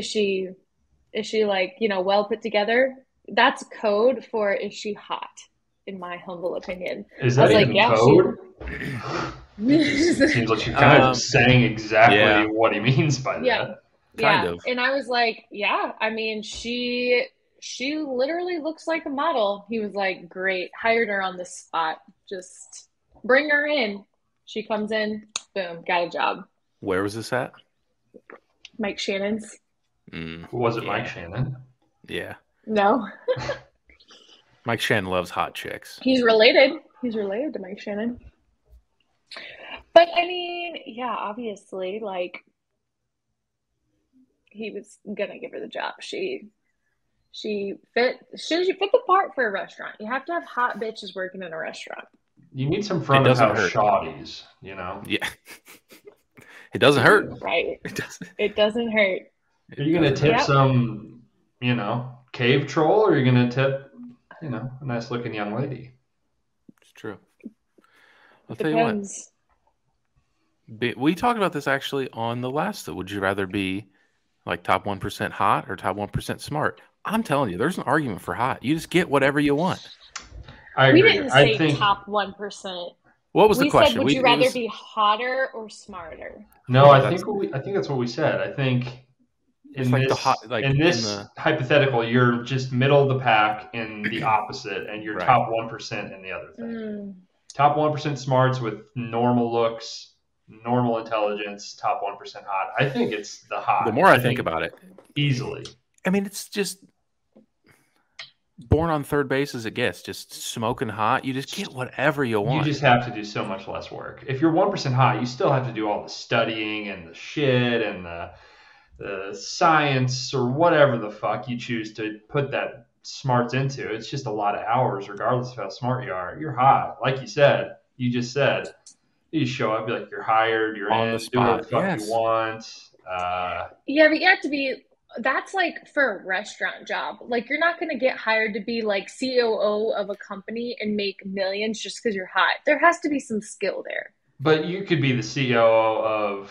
is she like, well put together? That's code for is she hot, in my humble opinion. Is I that was like, even yeah, she code? It seems like she's kind of Um, just saying exactly yeah, what he means by yeah. that. kind Yeah. of. And I was like, yeah, I mean, she literally looks like a model. He was like, great. Hired her on the spot. Just bring her in. She comes in, boom, got a job. Where was this at? Mike Shannon's. Mm, Was it Mike yeah, Shannon? yeah. No. Mike Shannon loves hot chicks. He's related. He's related to Mike Shannon. But I mean, yeah, obviously, like he was gonna give her the job. She fit the part for a restaurant. You have to have hot bitches working in a restaurant. You need some It front of doesn't house hurt. shawties, you know? Yeah, it doesn't hurt. Right. It doesn't. It doesn't hurt. Are you going to Doesn't tip hurt. Yep. some, cave troll, or are you going to tip, a nice looking young lady? It's true. I'll It tell you what. depends. We talked about this actually on the last. Would you rather be like top 1% hot or top 1% smart? I'm telling you, there's an argument for hot. You just get whatever you want. I We agree. didn't I say think top 1%. What was the We said, question? would you It rather was- be hotter or smarter? no. Yeah, I that's- think that's what we said. I think It's in like the this hot- like in in this the- hypothetical, you're just middle of the pack in the opposite, and you're Right. top 1% in the other thing. Mm. Top 1% smarts with normal looks, normal intelligence. Top 1% hot. I think it's the hot. The more I think about it, easily. I mean, it's just born on third base as it gets, just smoking hot. You just get whatever you want. You just have to do so much less work. If you're 1% hot, you still have to do all the studying and the shit and the science or whatever the fuck you choose to put that smarts into. It's just a lot of hours, regardless of how smart you are. You're hot, like you said. You just said you show up, like you're hired, you're On in, the do whatever the spot, fuck yes. you want. Yeah, but you have to be. That's like for a restaurant job. Like you're not going to get hired to be like COO of a company and make millions just because you're hot. There has to be some skill there. But you could be the CEO of,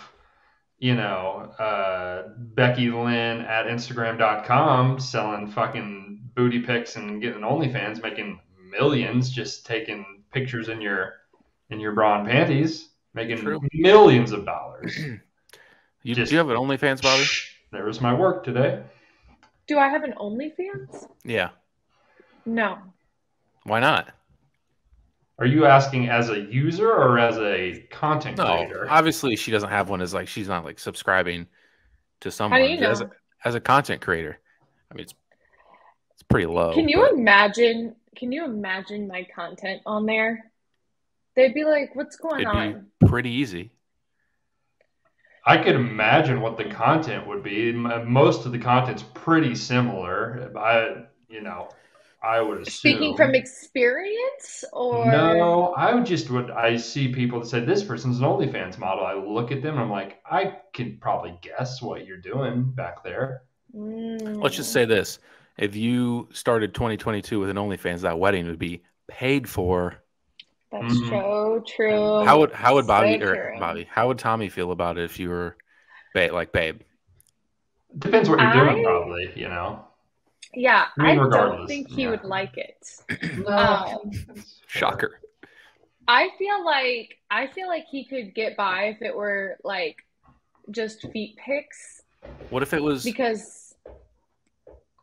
Becky Lynn at Instagram.com selling fucking booty pics and getting OnlyFans, making millions, just taking pictures in your bra and panties, making True. millions of dollars. Do Just- you have an OnlyFans, Bobby? There was my work today. Do I have an OnlyFans? Yeah. No. Why not? Are you asking as a user or as a content No, creator? obviously she doesn't have one. As like she's not like subscribing to someone. How do you know? As a content creator, I mean it's pretty low. Can you but imagine? Can you imagine my content on there? They'd be like, "What's going it'd on?" be pretty easy. I could imagine what the content would be. Most of the content's pretty similar. I would assume. Speaking from experience, or No, I see people that say this person's an OnlyFans model. I look at them and I'm like, I could probably guess what you're doing back there. Let's just say this: if you started 2022 with an OnlyFans, that wedding would be paid for. That's so true. How would Bobby So or true. Bobby? How would Tommy feel about it if you were, babe? Depends what you're doing, I- probably. Yeah, I mean, I don't regardless, think he yeah. would like it. Shocker. I feel like he could get by if it were like just feet pics What if it was? because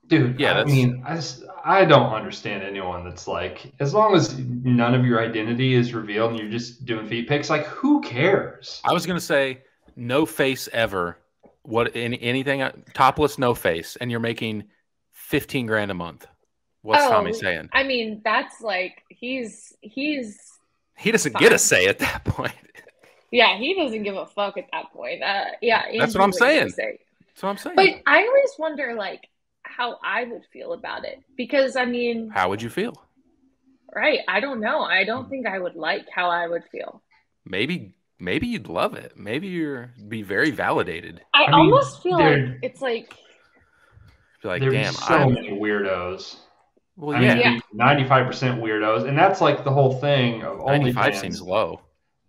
Dude, Yeah, I that's- mean, I don't understand anyone that's like, as long as none of your identity is revealed and you're just doing feet pics, like, who cares? I was gonna say no face ever. What anything topless, no face, and you're making 15 grand a month. What's Tommy saying? I mean, that's like he's He doesn't get a say at that point. yeah, he doesn't give a fuck at that point. Yeah, That's what I'm Andrew would saying. say. That's what I'm saying. But I always wonder like how I would feel about it because I mean, How would you feel? right? I don't know. I don't think I would like how I would feel. Maybe you'd love it. Maybe you'd be very validated. I mean, almost feel there- like it's like Be like, There's damn, so many weirdos. well, I mean, yeah. 95% weirdos. And that's like the whole thing of 95 OnlyFans. seems low.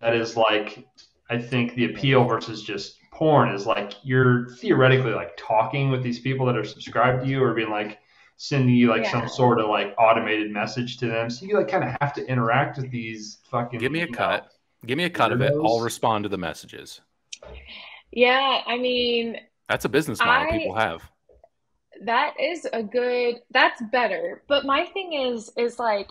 That is like, I think the appeal versus just porn is like you're theoretically like talking with these people that are subscribed to you or being like sending you like some Yeah. sort of like automated message to them. So you like kind of have to interact with these fucking. Give me a you know, cut. Give me a cut of it. I'll weirdos. respond to the messages. Yeah, I mean, That's a business model people I have. that's better. But my thing is like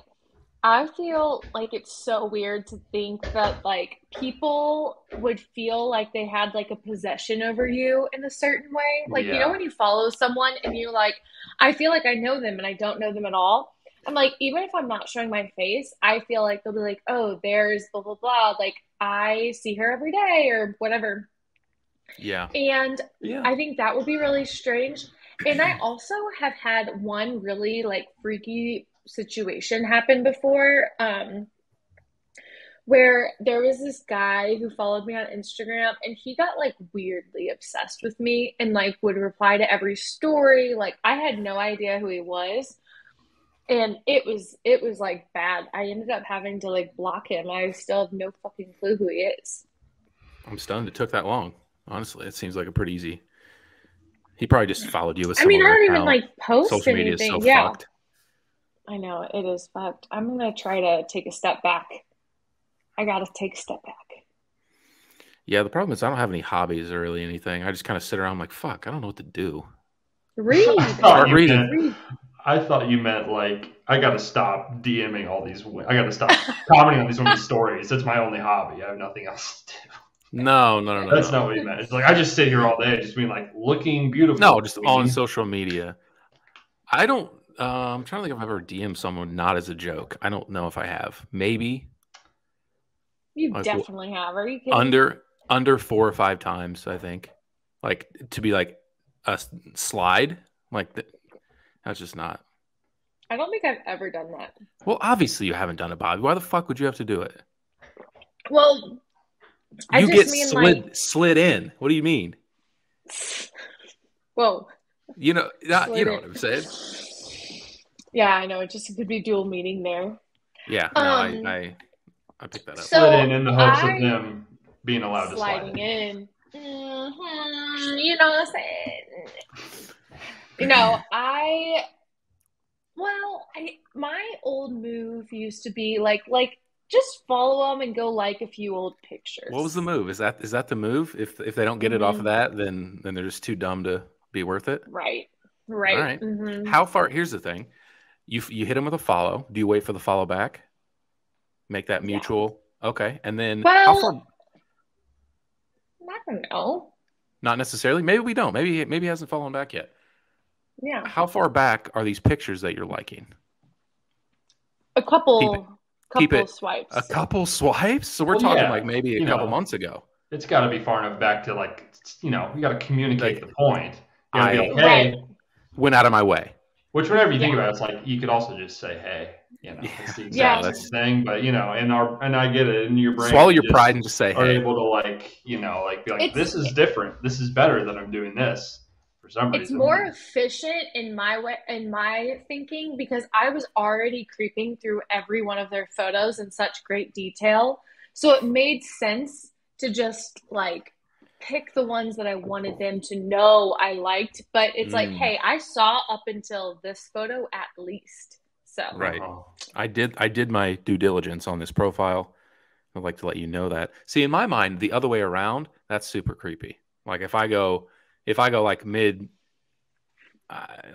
I feel like it's so weird to think that like people would feel like they had like a possession over you in a certain way. Like, you know, Yeah. when you follow someone and you're like, I feel like I know them and I don't know them at all. I'm like, even if I'm not showing my face, I feel like they'll be like, oh, there's blah, blah, blah. Like, I see her every day or whatever. Yeah. And Yeah. I think that would be really strange. And I also have had one really like freaky situation happen before, where there was this guy who followed me on Instagram and he got like weirdly obsessed with me and like would reply to every story. Like I had no idea who he was. And it was like bad. I ended up having to like block him. I still have no fucking clue who he is. I'm stunned it took that long. Honestly, it seems like a pretty easy. He probably just followed you with I some mean, I other don't even account. like post Social media is anything. so Yeah, fucked. I know it is fucked. I'm gonna try to take a step back. I gotta take a step back. Yeah, the problem is I don't have any hobbies or really anything. I just kind of sit around like, fuck, I don't know what to do. Read. I thought Start you reading. meant- Read. I thought you meant like I got to stop DMing all these. I got to stop commenting on these women's stories. That's my only hobby. I have nothing else to do. No. That's not what you meant. It's like I just sit here all day, just being like looking beautiful. No, just on social media. I don't. I'm trying to think if I've ever DM'd someone not as a joke. I don't know if I have. Maybe You Like, definitely have. Are you kidding? under 4 or 5 times. I think, like to be like a slide. Like that's just not. I don't think I've ever done that. Well, obviously you haven't done it, Bobby. Why the fuck would you have to do it? Well, I You just get mean slid in. What do you mean? whoa. You know, you Slid know in. what I'm saying. Yeah, I know. It just could be dual meaning there. Yeah, no, Um, I picked that up. so Slid in the hopes I- of them being allowed to slide sliding in. in. You know what I'm saying? You know, my old move used to be like just follow them and go like a few old pictures. What was the move? Is that the move? If they don't get it off of that, then they're just too dumb to be worth it. Right. All right. Mhm. How far? Here's the thing: you hit them with a follow. Do you wait for the follow back? Make that mutual. Okay, and then how Well, far? I don't know. Not necessarily. Maybe we don't. Maybe he hasn't fallen back yet. Yeah, How far back are these pictures that you're liking? a couple keep it swipes. A couple swipes. So we're Well, talking yeah, like maybe a you couple know. months ago. It's got to be far enough back to like you got to communicate the point. You gotta be I- like, hey, Right. Went out of my way. which whenever you think Yeah. about it, it's like you could also just say, hey, it's the Yeah. exact same thing. But and I get it in your brain. Swallow you your just pride and just say, Are "Hey." able to be like, It's- this is different. This is better that I'm doing this for some It's reason. more efficient in my thinking because I was already creeping through every one of their photos in such great detail. So it made sense to just like pick the ones that I wanted them to know I liked. But it's like, hey, I saw up until this photo at least. So Right. Oh. I did my due diligence on this profile. I'd like to let you know that. See, in my mind, the other way around, that's super creepy. Like if I go like mid,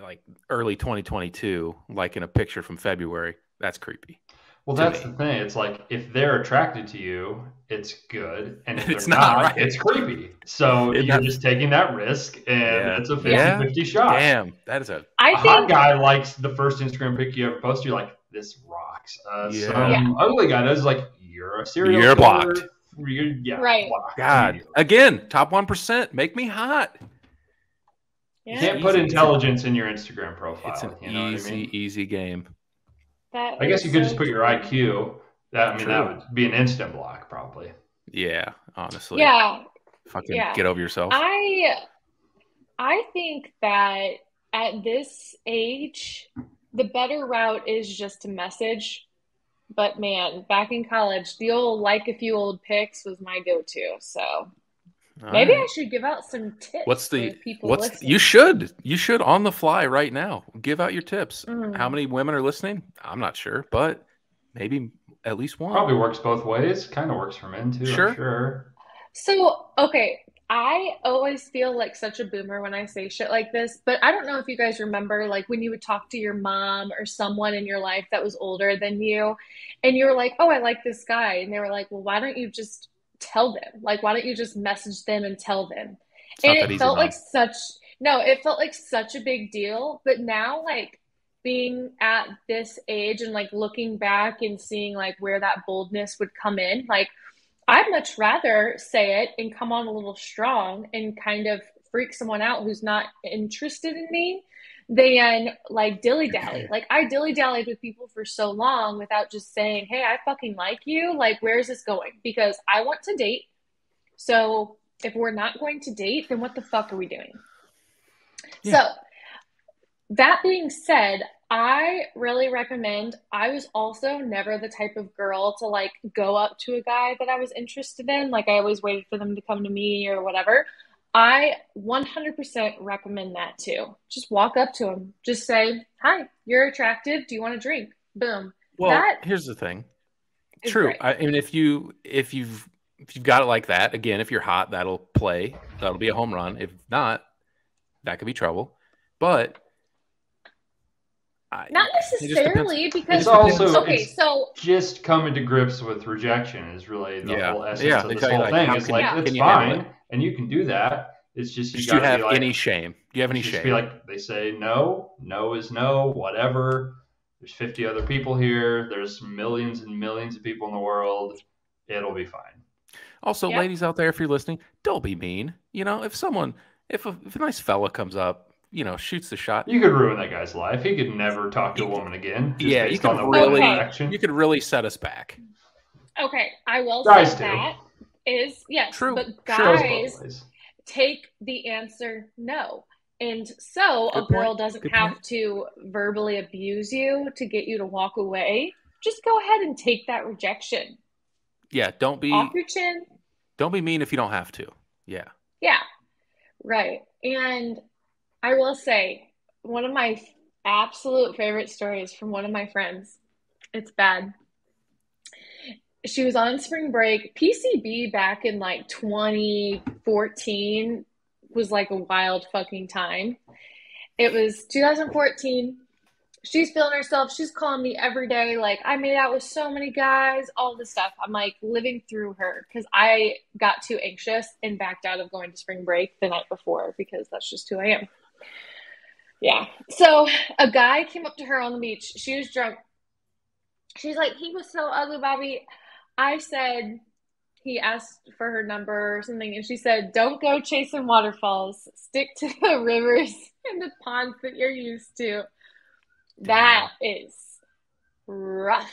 like early 2022, like in a picture from February, that's creepy. Well, to that's me. the thing. It's like if they're attracted to you, it's good, and if It's they're not, not, right. it's creepy. So It- you're just taking that risk, and Yeah. it's a Yeah. 50-50 shot. Damn, that is a I A hot think guy likes the first Instagram pic you ever post. You're like, this rocks. Yeah. Some ugly guy does like, you're a serial You're killer. blocked. Right. Blocked. God. Again, top 1%. Make me hot. You yeah, can't put Easy. intelligence in your Instagram profile. It's an you know easy, what I mean? easy game. that I guess is you could so just put your true. IQ. That True. would be an instant block, probably. Yeah, honestly. Yeah, Fucking yeah. get over yourself. I think that at this age, the better route is just to message. But man, back in college, the old like a few old pics was my go-to. So Maybe right. I should give out some tips What's for the people what's listening. you should on the fly right now give out your tips. Mm. How many women are listening? I'm not sure, but maybe at least one. Probably works both ways. Kind of works for men too, Sure. I'm sure. So, okay, I always feel like such a boomer when I say shit like this, but I don't know if you guys remember, like, when you would talk to your mom or someone in your life that was older than you, and you were like, oh, I like this guy. And they were like, well, why don't you just tell them? Like, why don't you just message them and tell them? It's And not that it easy, felt Mom. like no, it felt like such a big deal. But now, like, being at this age and like looking back and seeing like where that boldness would come in, like, I'd much rather say it and come on a little strong and kind of freak someone out who's not interested in me than like dilly dally. Like, I dilly dallied with people for so long without just saying, hey, I fucking like you. Like, where's this going? Because I want to date. So if we're not going to date, then what the fuck are we doing? Yeah. So that being said, I really recommend. I was also never the type of girl to like go up to a guy that I was interested in. Like, I always waited for them to come to me or whatever. I 100% recommend that too. Just walk up to him. Just say, hi, you're attractive. Do you want a drink? Boom. Well, That here's the thing. is True. great. I mean, if you've got it like that, again, if you're hot, that'll play. That'll be a home run. If not, that could be trouble. But Not it just necessarily, because It's also okay, it's so just coming to grips with rejection is really the Yeah. whole essence Yeah, of this exactly. whole Like, thing. how It's can like you- it's can you handle fine, and you can do that. It's just do you you gotta have be like, any shame? Do you have any just shame? be like, they say no, no is no, whatever. There's 50 other people here. There's millions and millions of people in the world. It'll be fine. Also, Yep. ladies out there, if you're listening, don't be mean. You know, if a nice fella comes up, you know, shoots the shot, You could ruin that guy's life. He could never talk to a woman again. Just yeah, you based could on the really, reaction. you could really set us back. okay, I will Guys say do. that is yes, True. but Goes guys both ways. take the answer no. And so Good a girl point. doesn't Good have point. to verbally abuse you to get you to walk away. Just go ahead and take that rejection. Yeah, don't be Off your chin. mean if you don't have to. Yeah. Yeah, right. And I will say, one of my absolute favorite stories from one of my friends. It's bad. She was on spring break. PCB back in like 2014 was like a wild fucking time. It was 2014. She's feeling herself. She's calling me every day. Like, I made out with so many guys, all this stuff. I'm like living through her because I got too anxious and backed out of going to spring break the night before because that's just who I am. Yeah. So a guy came up to her on the beach. She was drunk. She's like, he was so ugly, Bobby. I said, he asked for her number or something, and she said, don't go chasing waterfalls. Stick to the rivers and the ponds that you're used to. That is rough.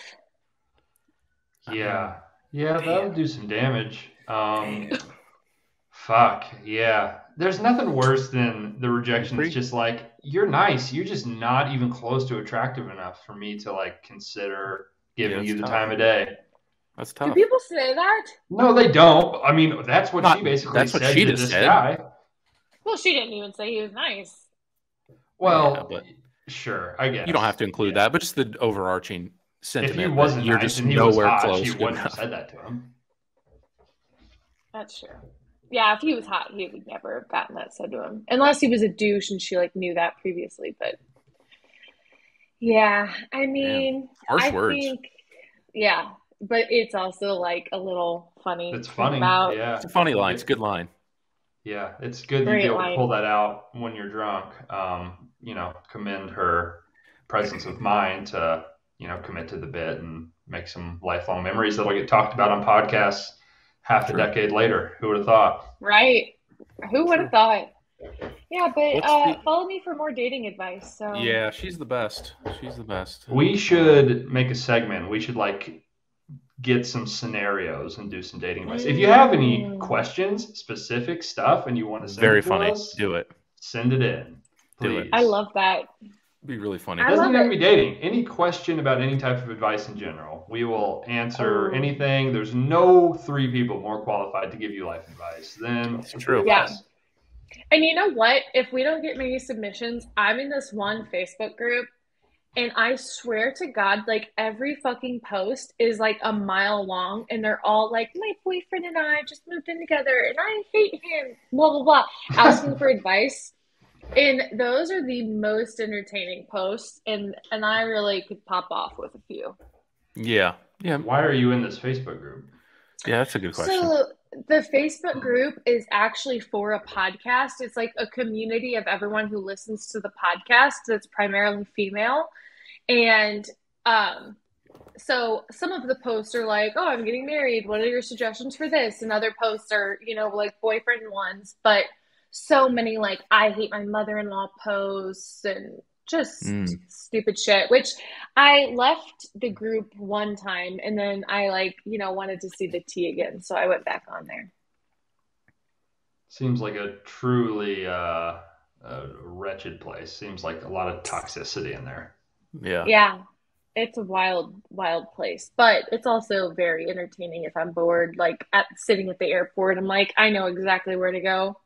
Yeah. Yeah, that would do some damage. Fuck. Yeah. There's nothing worse than the rejection that's just like, you're nice. You're just not even close to attractive enough for me to like consider giving that's you the tough. time of day. That's Do tough. people say that? No, they don't. I mean, that's what Not- she basically that's what said she to just this said. guy. Well, she didn't even say he was nice. Well, Yeah, but sure, I guess. you don't have to include Yeah. that, but just the overarching If sentiment. he that wasn't you're nice just and he was nowhere hot, close. she Good wouldn't have enough. said that to him. That's true. Yeah, if he was hot, he would never have gotten that said to him. Unless he was a douche and she like knew that previously. But yeah, I mean, Harsh I words. think, yeah, but it's also like a little funny. It's to think funny. about. Yeah. It's a funny line. It's a good line. Yeah, it's good that Great you'd be able to line. pull that out when you're drunk. You know, commend her presence of mind to, you know, commit to the bit and make some lifelong memories that'll get talked about on podcasts half a True. decade later. Who would have thought? Right. Who would True. have thought? Yeah, but What's the- follow me for more dating advice. So Yeah, she's the best. She's the best. We should make a segment. We should like get some scenarios and do some dating advice. If you have any questions, specific stuff, and you want to send Very it to funny. us, Do it. send it in. Do it. Please. I love that. Be really funny. I Doesn't love even have to it. be dating. Any question about any type of advice in general, we will answer Oh. anything. There's no three people more qualified to give you life advice than It's the true. three of Yeah. us. And you know what? If we don't get many submissions, I'm in this one Facebook group, and I swear to God, like every fucking post is like a mile long, and they're all like, my boyfriend and I just moved in together, and I hate him, blah, blah, blah, asking for advice. And those are the most entertaining posts, and I really could pop off with a few. Yeah. Yeah. Why are you in this Facebook group? Yeah, that's a good question. So the Facebook group is actually for a podcast. It's like a community of everyone who listens to the podcast that's primarily female. And so some of the posts are like, oh, I'm getting married. What are your suggestions for this? And other posts are, like boyfriend ones. But so many like, I hate my mother-in-law posts and just stupid shit, which I left the group one time and then I wanted to see the tea again. So I went back on there. Seems like a truly wretched place. Seems like a lot of toxicity in there. Yeah. Yeah. It's a wild, wild place, but it's also very entertaining if I'm bored, like sitting at the airport. I'm like, I know exactly where to go.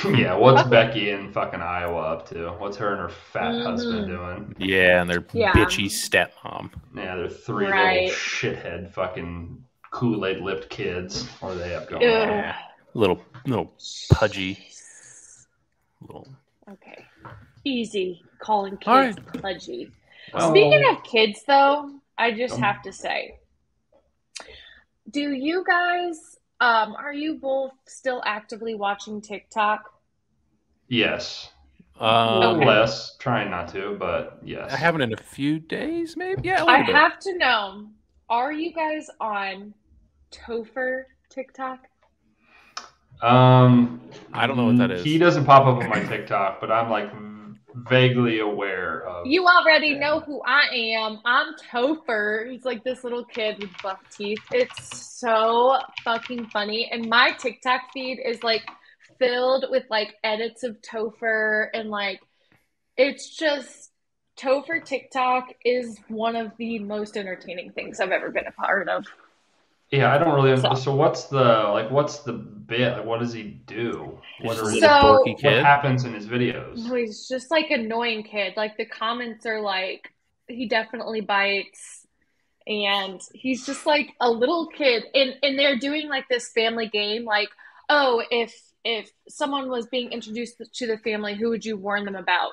Yeah, what's Becky in fucking Iowa up to? What's her and her fat husband doing? Yeah, and their bitchy stepmom. Yeah, they're three Right. little shithead fucking Kool-Aid lipped kids. What do they have going Ugh. on? Yeah. Little pudgy. Little. Okay. Easy calling kids All right. pudgy. Well, Speaking of kids, though, I just have to say, do you guys, are you both still actively watching TikTok? yes. Okay. Less, trying not to, but yes. I haven't in a few days, maybe. Yeah, a I little bit. have to know, are you guys on Topher TikTok? I don't know what that is. He doesn't pop up on my TikTok, but I'm like vaguely aware of. You already know who I am. I'm Topher. He's like this little kid with buck teeth. It's so fucking funny. And my TikTok feed is like filled with like edits of Topher and like it's just Topher TikTok is one of the most entertaining things I've ever been a part of. Yeah, I don't really. So- So what's the bit? Like, what does he do? What He's are a So- little dorky what kid. happens in his videos? No, he's just like annoying kid. Like the comments are like, he definitely bites. And he's just like a little kid. And they're doing like this family game, like, oh, if someone was being introduced to the family, who would you warn them about?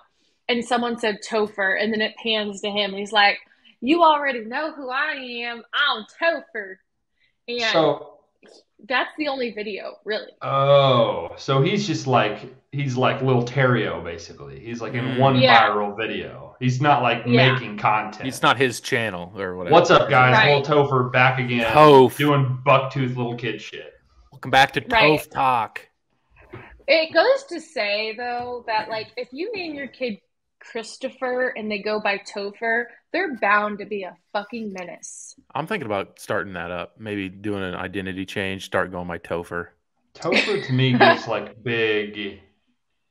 And someone said Topher, and then it pans to him, and he's like, you already know who I am. I'm Topher. And So, that's the only video, really. so he's like little Terrio basically. He's like in one Yeah. viral video. He's not like Yeah. making content. It's not his channel or whatever. What's up, guys? Right. Little Topher back again, Toph. doing bucktooth little kid shit. Welcome back to Right. Toph Talk. It goes to say, though, that like if you name your kid Christopher and they go by Topher, they're bound to be a fucking menace. I'm thinking about starting that up. Maybe doing an identity change. Start going by Topher. Topher to me gives like big.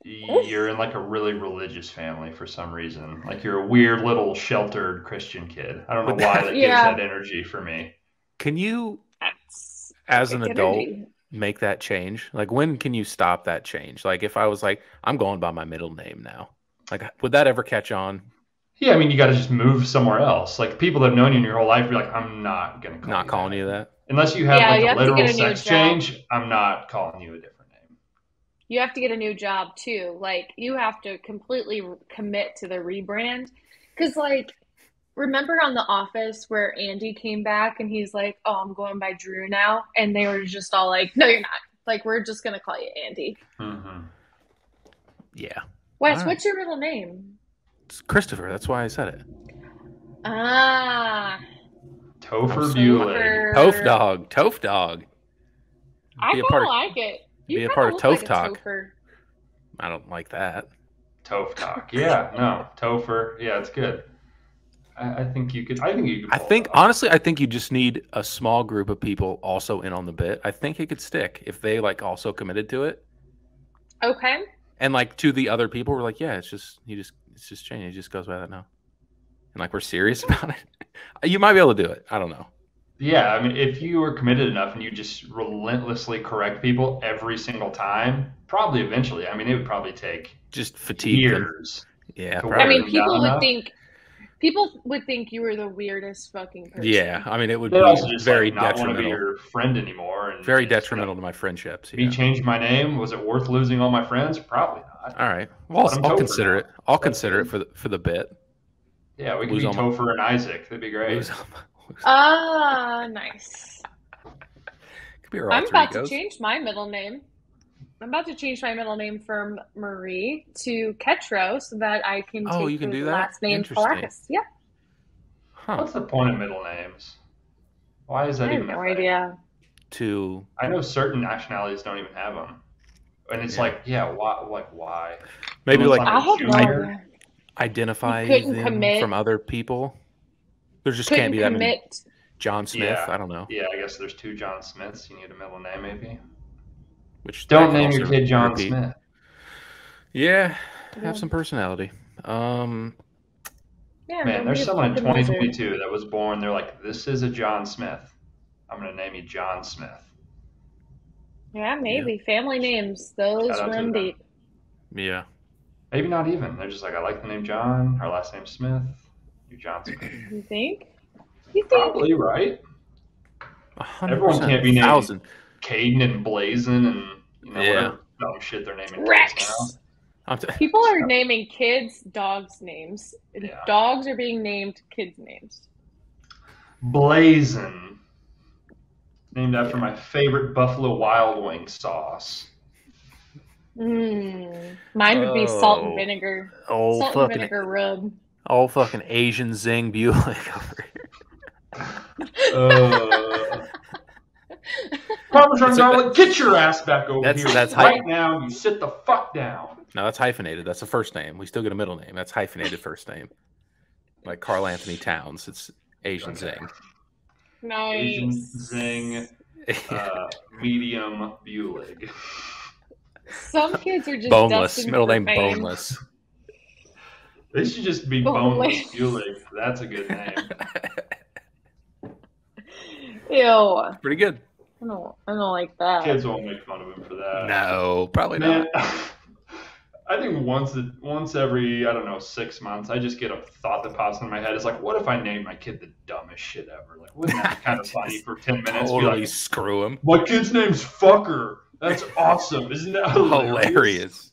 You're in like a really religious family for some reason. Like you're a weird little sheltered Christian kid. I don't know why that Yeah. gives that energy for me. Can you, That's as an good adult, energy. make that change? Like, when can you stop that change? Like, if I was like, I'm going by my middle name now. Like, would that ever catch on? Yeah, I mean, you got to just move somewhere else. Like people that have known you in your whole life, you're like, I'm not gonna call Not you calling that. you that. Unless you have Yeah, like you a have to get literal a new sex job. change. I'm not calling you a different name. You have to get a new job too. Like you have to completely commit to the rebrand. Because like, remember on The Office where Andy came back and he's like, "Oh, I'm going by Drew now," and they were just all like, "No, you're not. Like, we're just gonna call you Andy." Mm-hmm. Yeah. Wes, All right. what's your middle name? It's Christopher. That's why I said it. Ah, Topher Topher. Bueller. Toph Dog. Toph Dog. I Be a kind part of of- like it. You be a kinda part of look Toph like a Talk. Topher. I don't like that. Toph Talk. Yeah, no. Topher. Yeah, it's good. I think you could. I think you could. I pull think, it off. honestly, I think you just need a small group of people also in on the bit. I think it could stick if they like also committed to it. Okay. And like to the other people were like, yeah, it's just, you just It's just changing. It just goes by that now. And like we're serious about it. You might be able to do it. I don't know. Yeah, I mean, if you were committed enough and you just relentlessly correct people every single time, probably eventually. I mean, it would probably take Just fatigue them. years. Yeah, to I probably. mean, wear them down enough. people would think you were the weirdest fucking person. Yeah, I mean, it would They'd be also just very like not want to be detrimental. your friend anymore. And Very just, detrimental to my friendships. Me Yeah. changed my name. Was it worth losing all my friends? Probably not. All right. Well, Let 'em I'll Topher consider now. it. I'll That's consider it good. for the bit. Yeah, we could Lose be all my- Topher and Isaac. That'd be great. Lose- Nice. Could be our I'm alter about to egos. change my middle name. I'm about to change my middle name from Marie to Ketro so that I can Oh, take you can the do that? last name Interesting. Kalakis. Yeah, Huh. What's the point of middle names? Why is that I have even a no thing? idea. To I know certain nationalities don't even have them, and it's Yeah. like, yeah, why? Like, why? maybe Almost like I have no Junior? idea. identify You couldn't them commit. from other people. There just Couldn't can't be that many commit. John Smith. Yeah. I don't know. Yeah, I guess there's two John Smiths. You need a middle name, maybe. Which Don't that can name your also kid John repeat. Smith. Yeah, Yeah. have some personality. Yeah, Man, don't there's be a someone in fucking loser. 2022 that was born. They're like, this is a John Smith. I'm gonna name you John Smith. Yeah, maybe. Family names. Those Shout out to run them. deep. Yeah. Maybe not even. They're just like, I like the name John. Our last name's Smith. You're John Smith. You think? You think? Probably right. 100%. Everyone can't be named 1,000. Caden and Blazin and Yeah. whatever dumb shit they're naming kids now. Rex. I'm t- People are naming kids dogs' names. Yeah. Dogs are being named kids' names. Blazin. Named after my favorite Buffalo Wild Wing sauce. Mine would be salt and Oh. vinegar. old Salt and fucking vinegar rub. old fucking Asian Zing Buick over here. Parmesan That's- garlic, get your ass back over That's- here that's right hype. now. You sit the fuck down. No, that's hyphenated. That's the first name. We still get a middle name. That's hyphenated first name. Like Carl Anthony Towns. It's Asian Okay. Zing. Nice. Asian Zing, medium Bulig. Some kids are just boneless. destined Middle for name fame. Boneless. They should just be Boneless. Boneless Bulig. That's a good name. Ew. Pretty good. I don't like that. Kids won't make fun of him for that. No, probably Man, not. I think once every, I don't know, 6 months, I just get a thought that pops in my head. It's like, what if I named my kid the dumbest shit ever? Like, wouldn't that be kind of funny for 10 minutes? Be Totally like, screw him. my kid's name's Fucker. That's awesome. Isn't that hilarious? Hilarious.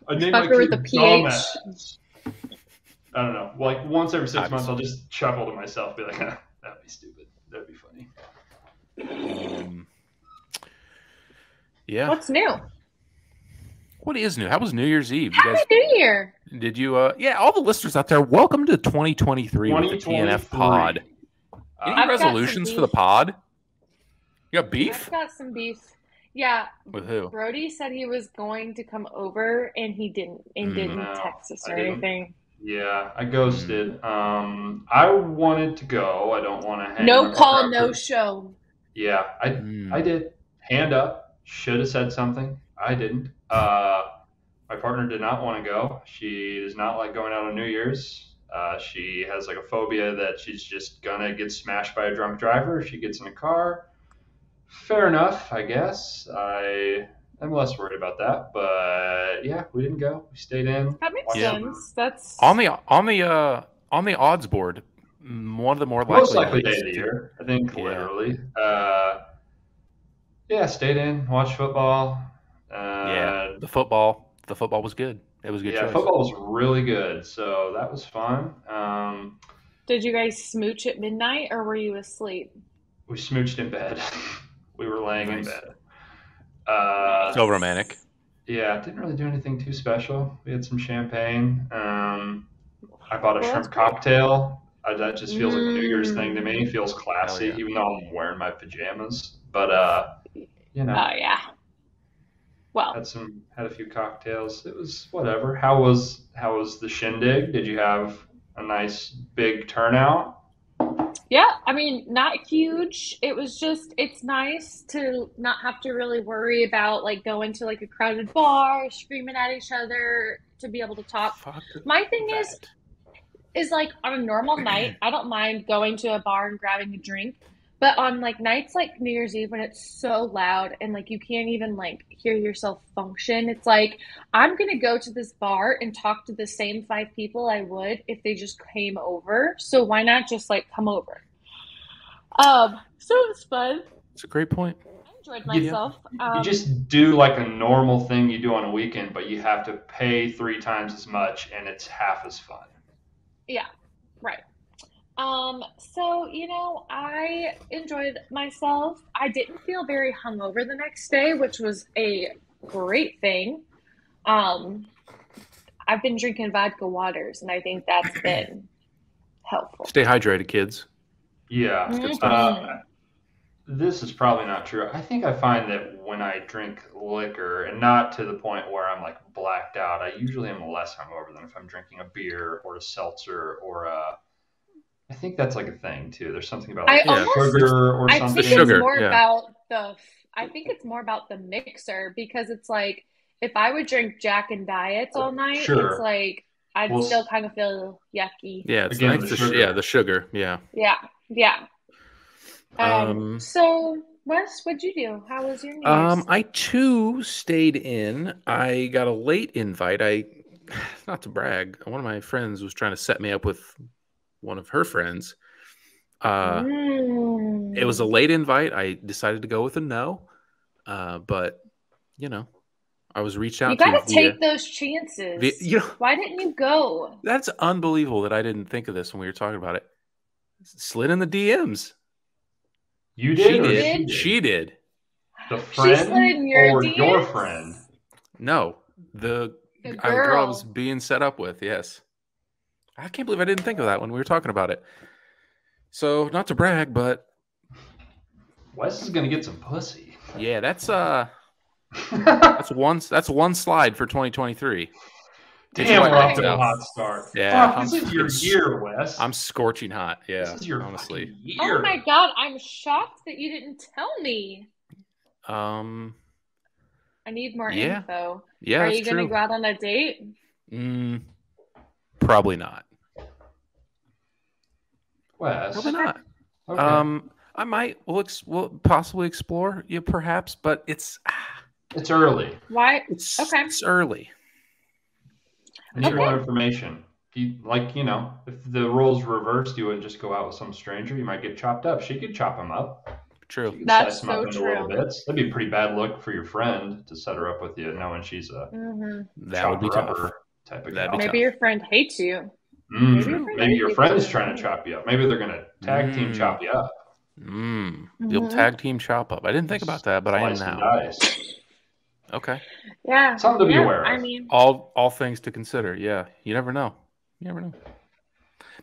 I named my Fucker with kid a PH. Dumbass. I don't know. Like, once every 6 months, Obviously. I'll just chuckle to myself, be like, that'd be stupid. That'd be funny. Yeah. What's new? What is new? How was New Year's Eve? You guys Happy New Year. did you yeah, all the listeners out there, welcome to 2023 with the TNF pod. Any I've got some resolutions for the beef. pod? You got beef? I've got some beef. Yeah, With who? Brody said he was going to come over and he didn't No, text us I or didn't. anything. Yeah, I ghosted. I wanted to go. I don't want to hang No my call, crowd no for- show. Yeah, I did. Hand up. Should have said something. I didn't. My partner did not want to go. She does not like going out on New Year's. She has like a phobia that she's just gonna get smashed by a drunk driver if she gets in a car. Fair enough, I guess. I'm less worried about that. But yeah, we didn't go. We stayed in. That makes Yeah. sense. That's On the odds board, one of the more likely Most likely day days of the to- year, I think, Yeah. literally. Yeah, stayed in, watched football. Yeah, the football was good. It was a good Yeah, choice. football was really good, so that was fun. Did you guys smooch at midnight or were you asleep? We smooched in bed. We were laying Nice. in bed. So romantic. Yeah, didn't really do anything too special. We had some champagne. I bought a Well, shrimp that's great. cocktail. That just feels like a New Year's thing to me. Feels classy, Hell yeah. even though I'm wearing my pajamas. But you know, Oh yeah. Well, had a few cocktails. It was whatever. How was the shindig? Did you have a nice big turnout? Yeah, I mean, not huge. It was just, it's nice to not have to really worry about like going to like a crowded bar, screaming at each other, to be able to talk. Fuck My thing that. is like on a normal night, I don't mind going to a bar and grabbing a drink. But on like nights like New Year's Eve when it's so loud and like you can't even like hear yourself function, it's like I'm gonna go to this bar and talk to the same five people I would if they just came over. So why not just like come over? So it was fun. It's a great point. I enjoyed You, myself. you just do like a normal thing you do on a weekend, but you have to pay 3 times as much, and it's half as fun. Yeah, right. So, I enjoyed myself. I didn't feel very hungover the next day, which was a great thing. Um, I've been drinking vodka waters, and I think that's been helpful. Stay hydrated, kids. Yeah. good stuff. This is probably not true. I think I find that when I drink liquor, and not to the point where I'm like blacked out, I usually am less hungover than if I'm drinking a beer or a seltzer or a. I think that's like a thing too. There's something about like sugar or I something. think Sugar, it's more yeah. about I think it's more about the mixer because it's like if I would drink Jack and Diets all night, Sure. it's like I'd Well, still kind of feel yucky. Yeah, it's Again, nice. the sugar. Yeah, the sugar. Yeah. Yeah. So Wes, what'd you do? How was your New Year's? I too stayed in. I got a late invite. Not to brag, one of my friends was trying to set me up with one of her friends. It was a late invite. I decided to go with a no. But I was reached out You to. gotta take those chances. Why didn't you go? That's unbelievable that I didn't think of this when we were talking about it. Slid in the DMs. You did? She did. The friend She slid in your or DMs? your friend? No, the girl I was being set up with. Yes. I can't believe I didn't think of that when we were talking about it. So, not to brag, but Wes is gonna get some pussy. yeah, that's one slide for 2023. Damn, we're off to a hot start. Yeah, this is your year, Wes. I'm scorching hot. Yeah, this is your honestly. Year. Oh my god, I'm shocked that you didn't tell me. I need more info. Yeah, are you gonna go out on a date? Probably not. Wes. Probably not. Okay. I might. We'll possibly explore. Yeah, perhaps, but it's early. Why? Okay. It's early. I need more information. If the roles reversed, you wouldn't just go out with some stranger. You might get chopped up. She could chop him up. True. That's so true. Little bits. That'd be a pretty bad look for your friend to set her up with you, knowing she's a that would be tough. Type of gal. Maybe your friend hates you. Maybe your friend is trying to chop you up. Maybe they're gonna tag team chop you up. You'll tag team chop up. I didn't think about that, but I am now. Okay. Yeah. Something to be aware of. I mean, all things to consider. Yeah. You never know.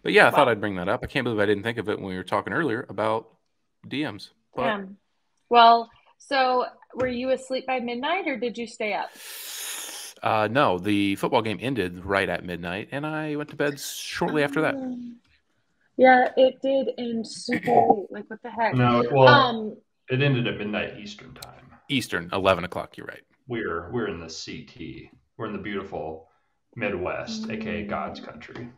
But yeah, I thought I'd bring that up. I can't believe I didn't think of it when we were talking earlier about DMs. But... Yeah. Well, so were you asleep by midnight or did you stay up? No, the football game ended right at midnight, and I went to bed shortly after that. Yeah, it did end super late. Like, what the heck? No, well, it ended at midnight Eastern time. Eastern, 11 o'clock. You're right. We're in the CT. We're in the beautiful Midwest, aka God's country.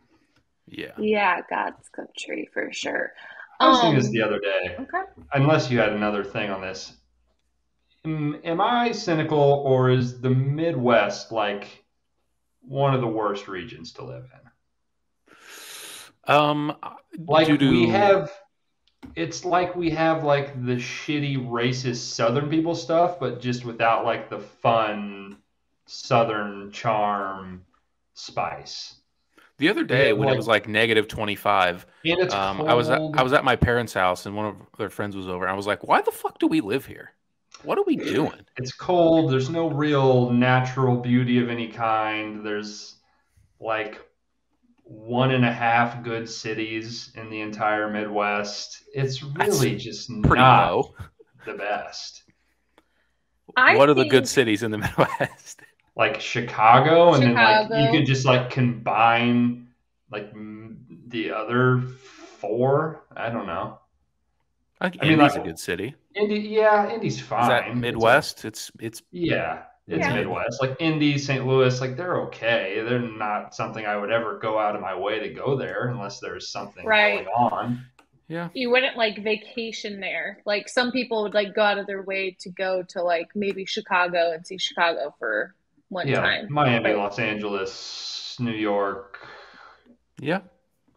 Yeah. Yeah, God's country for sure. I was thinking this the other day. Okay. Unless you had another thing on this. Am I cynical, or is the Midwest like one of the worst regions to live in? It's like we have like the shitty racist Southern people stuff, but just without like the fun Southern charm spice. The other day when it was like negative 25, I was at my parents' house and one of their friends was over. And I was like, "Why the fuck do we live here? What are we doing?" It's cold. There's no real natural beauty of any kind. There's like 1.5 good cities in the entire Midwest. It's really just not low. The best. What are the good cities in the Midwest? Like Chicago, and then like you could just like combine like the other 4. I don't know. I think I mean, Indy's like a good city. Indy's fine. Is that Midwest? It's Yeah, it's Yeah. Midwest. Like Indy, St. Louis, like they're okay. They're not something I would ever go out of my way to go there unless there's something Right. going on. yeah. You wouldn't like vacation there. Like some people would like go out of their way to go to like maybe Chicago and see Chicago for one Yeah, like time. Miami, But Los Angeles, New York. Yeah.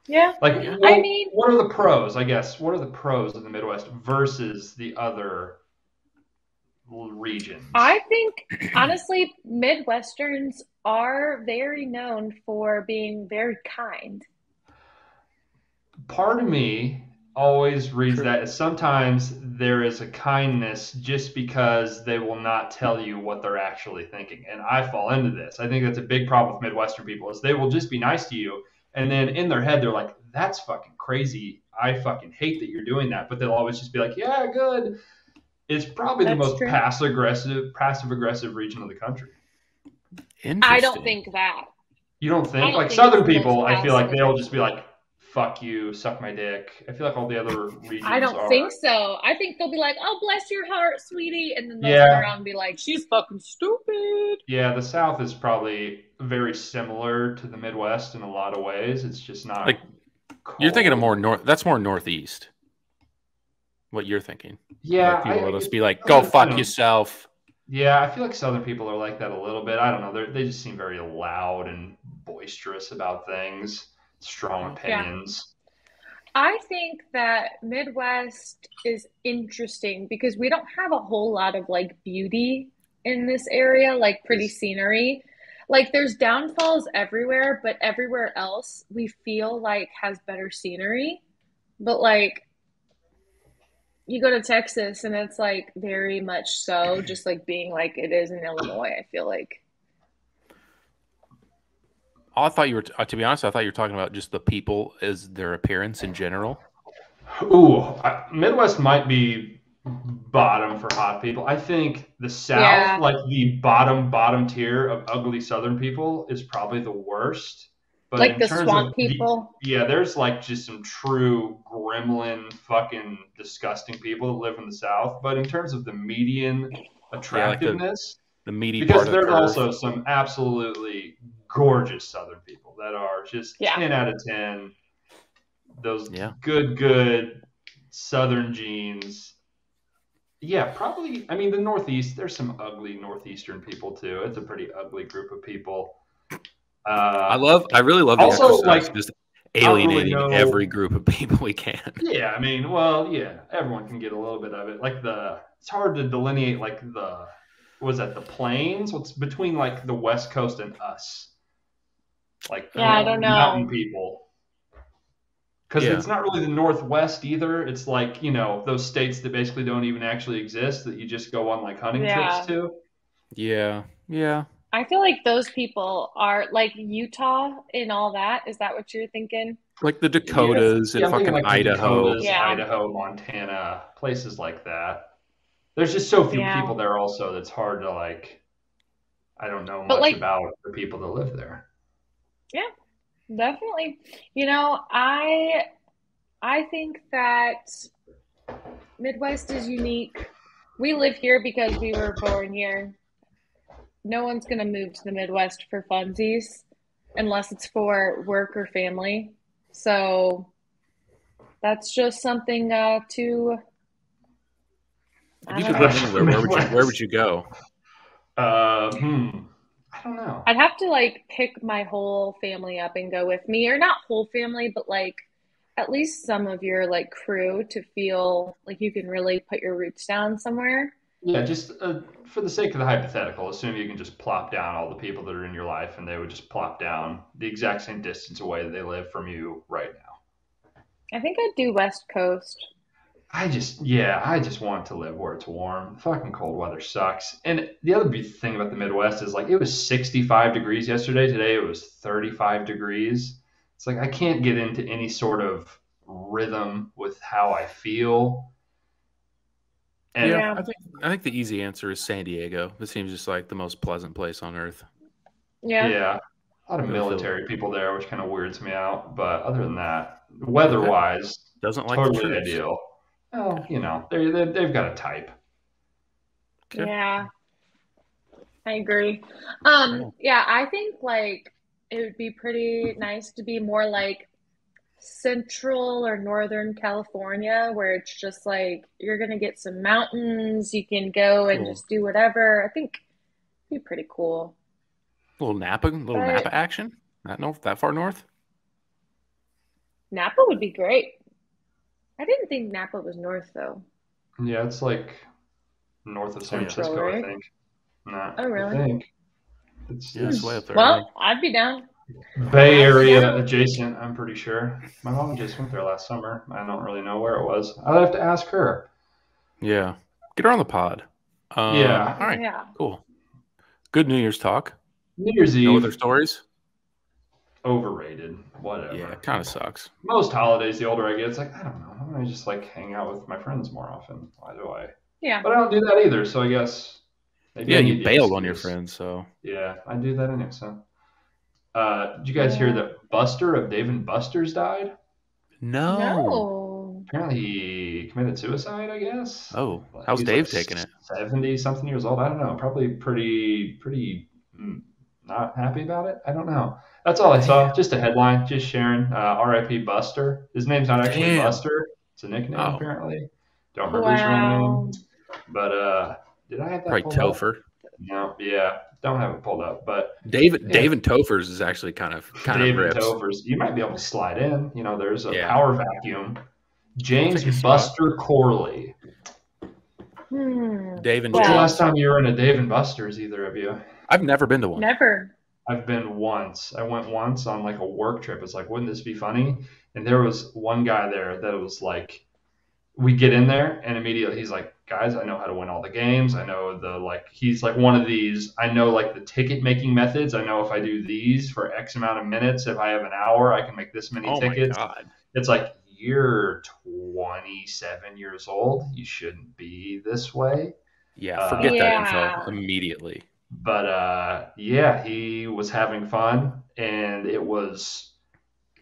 yeah, Like, Yeah. I well, mean, what are the pros, I guess? What are the pros of the Midwest versus the other regions? I think honestly, Midwesterns are very known for being very kind. Part of me always reads True. that as sometimes there is a kindness just because they will not tell you what they're actually thinking. And I fall into this. I think that's a big problem with Midwestern people is they will just be nice to you. And then in their head, they're like, that's fucking crazy. I fucking hate that you're doing that. But they'll always just be like, yeah, good. It's probably the That's most true. passive aggressive region of the country. Interesting. I don't think that. You don't I think? don't Like think Southern it's the most people, I feel like passive they'll just be aggressive. like, fuck you, suck my dick. I feel like all the other regions I don't are. think so. I think they'll be like, "Oh, bless your heart, sweetie," and then they'll Yeah. turn around and be like, "She's fucking stupid." Yeah, the South is probably very similar to the Midwest in a lot of ways. It's just not Like, You're thinking of cold. more north. That's more northeast. What you're thinking? Yeah, Like people will I just be like, "Go I fuck don't- yourself." yeah, I feel like Southern people are like that a little bit. I don't know. They just seem very loud and boisterous about things, strong Yeah. opinions. I think that Midwest is interesting because we don't have a whole lot of like beauty in this area, like pretty scenery. Like there's downfalls everywhere, but everywhere else we feel like has better scenery. But like you go to Texas and it's like very much so, just like being like it is in Illinois, I feel like. I thought you were. To be honest, I thought you were talking about just the people as their appearance in general. Ooh, Midwest might be bottom for hot people. I think the South, Yeah. like the bottom tier of ugly Southern people, is probably the worst. But Like in the terms swamp of people. yeah, there's like just some true gremlin, fucking disgusting people that live in the South. But in terms of the median attractiveness, The meaty because part of the there's curve. also some absolutely gorgeous Southern people that are just Yeah. 10 out of 10. Those Yeah. good Southern genes. Yeah, probably. I mean, the Northeast, there's some ugly Northeastern people too. It's a pretty ugly group of people. I really love the Also, exercise, like, just I don't really alienating know- every group of people we can. Yeah, I mean, well, yeah, everyone can get a little bit of it. Like it's hard to delineate like the plains? What's between like the West Coast and us? Like Yeah, I don't know. mountain people. Because Yeah. it's not really the Northwest either. It's like, those states that basically don't even actually exist that you just go on like hunting trips to. Yeah. I feel like those people are like Utah and all that. Is that what you're thinking? Like the Dakotas Yeah, and I'm thinking fucking like the Idaho. Dakotas, Yeah. Idaho, Montana, places like that. There's just so few Yeah. people there also that's hard to like, I don't know But, much like- about the people that live there. Yeah, definitely. I think that Midwest is unique. We live here because we were born here. No one's gonna move to the Midwest for funsies unless it's for work or family. So that's just something to. If you I could don't live know. anywhere, where would you go? I don't know. I'd have to like pick my whole family up and go with me, or not whole family, but like at least some of your like crew to feel like you can really put your roots down somewhere. Yeah, just for the sake of the hypothetical, assume you can just plop down all the people that are in your life and they would just plop down the exact same distance away that they live from you right now. I think I'd do West Coast. I just want to live where it's warm. Fucking cold weather sucks. And the other big thing about the Midwest is like it was 65 degrees yesterday. Today it was 35 degrees. It's like I can't get into any sort of rhythm with how I feel. And Yeah. I think the easy answer is San Diego. It seems just like the most pleasant place on earth. Yeah. yeah. A lot of Really feel military people there, which kind of weirds me out. But other than that, okay. weather-wise, Doesn't like the totally troops. ideal. Well, Okay. you know, they've got a type. Okay. Yeah, I agree. Yeah. Yeah, I think like it would be pretty nice to be more like Central or Northern California, where it's just like you're gonna get some mountains, you can go and Cool. just do whatever. I think it'd be pretty cool. Little But Napa action. Not no that far north. Napa would be great. I didn't think Napa was north though. Yeah, it's like north of Oh San yeah. Central, Francisco, I right? think. Nah, Oh, I really? think it's Yeah, Hmm. it's way up it's there. I think. Well, I'd be down. Bay I'd be Area down. adjacent. I'm pretty sure. My mom just went there last summer. I don't really know where it was. I'd have to ask her. Yeah. Get her on the pod. Yeah, All right. Yeah. Cool. Good New Year's talk. New Year's No other Eve, stories? overrated. Yeah, it Whatever. kind of sucks. Most holidays, the older I get, it's like I don't know. Why don't I just like hang out with my friends more often? Why do I? Yeah. But I don't do that either. So I guess maybe Yeah, I you need the bailed on your excuse. friends, so Yeah, I do that anyway. So, did you guys hear Yeah. that Buster of Dave and Buster's died? no. No. Apparently, he committed suicide. I guess. Oh, Like, how's he was like Dave taking it? 70 something years old. I don't know. Probably pretty not happy about it. I don't know. That's all I Damn. saw. Just a headline. Just sharing. R.I.P. Buster. His name's not actually Damn. Buster. It's a nickname Oh, apparently. Don't remember his real name. Wow. But did I have that probably pulled up? Topher. No. Yeah. Don't have it pulled up. But Dave yeah, and Topher's is actually kind of David rips. Tovers. You might be able to slide in. You know, there's a Yeah. power vacuum. I'll James take a spot. Buster Corley. Hmm. Dave and When's the Well, last James. time you were in a Dave and Buster's, either of you? I've never been to one. never. I've been once. I went once on like a work trip. It's like, wouldn't this be funny? And there was one guy there that was like, we get in there and immediately he's like, guys, I know how to win all the games. I know he's like one of these. I know like the ticket making methods. I know if I do these for X amount of minutes, if I have an hour, I can make this many Oh my tickets. god. It's like, you're 27 years old. You shouldn't be this way. Yeah, Uh, forget that info Yeah. immediately. but yeah, he was having fun, and it was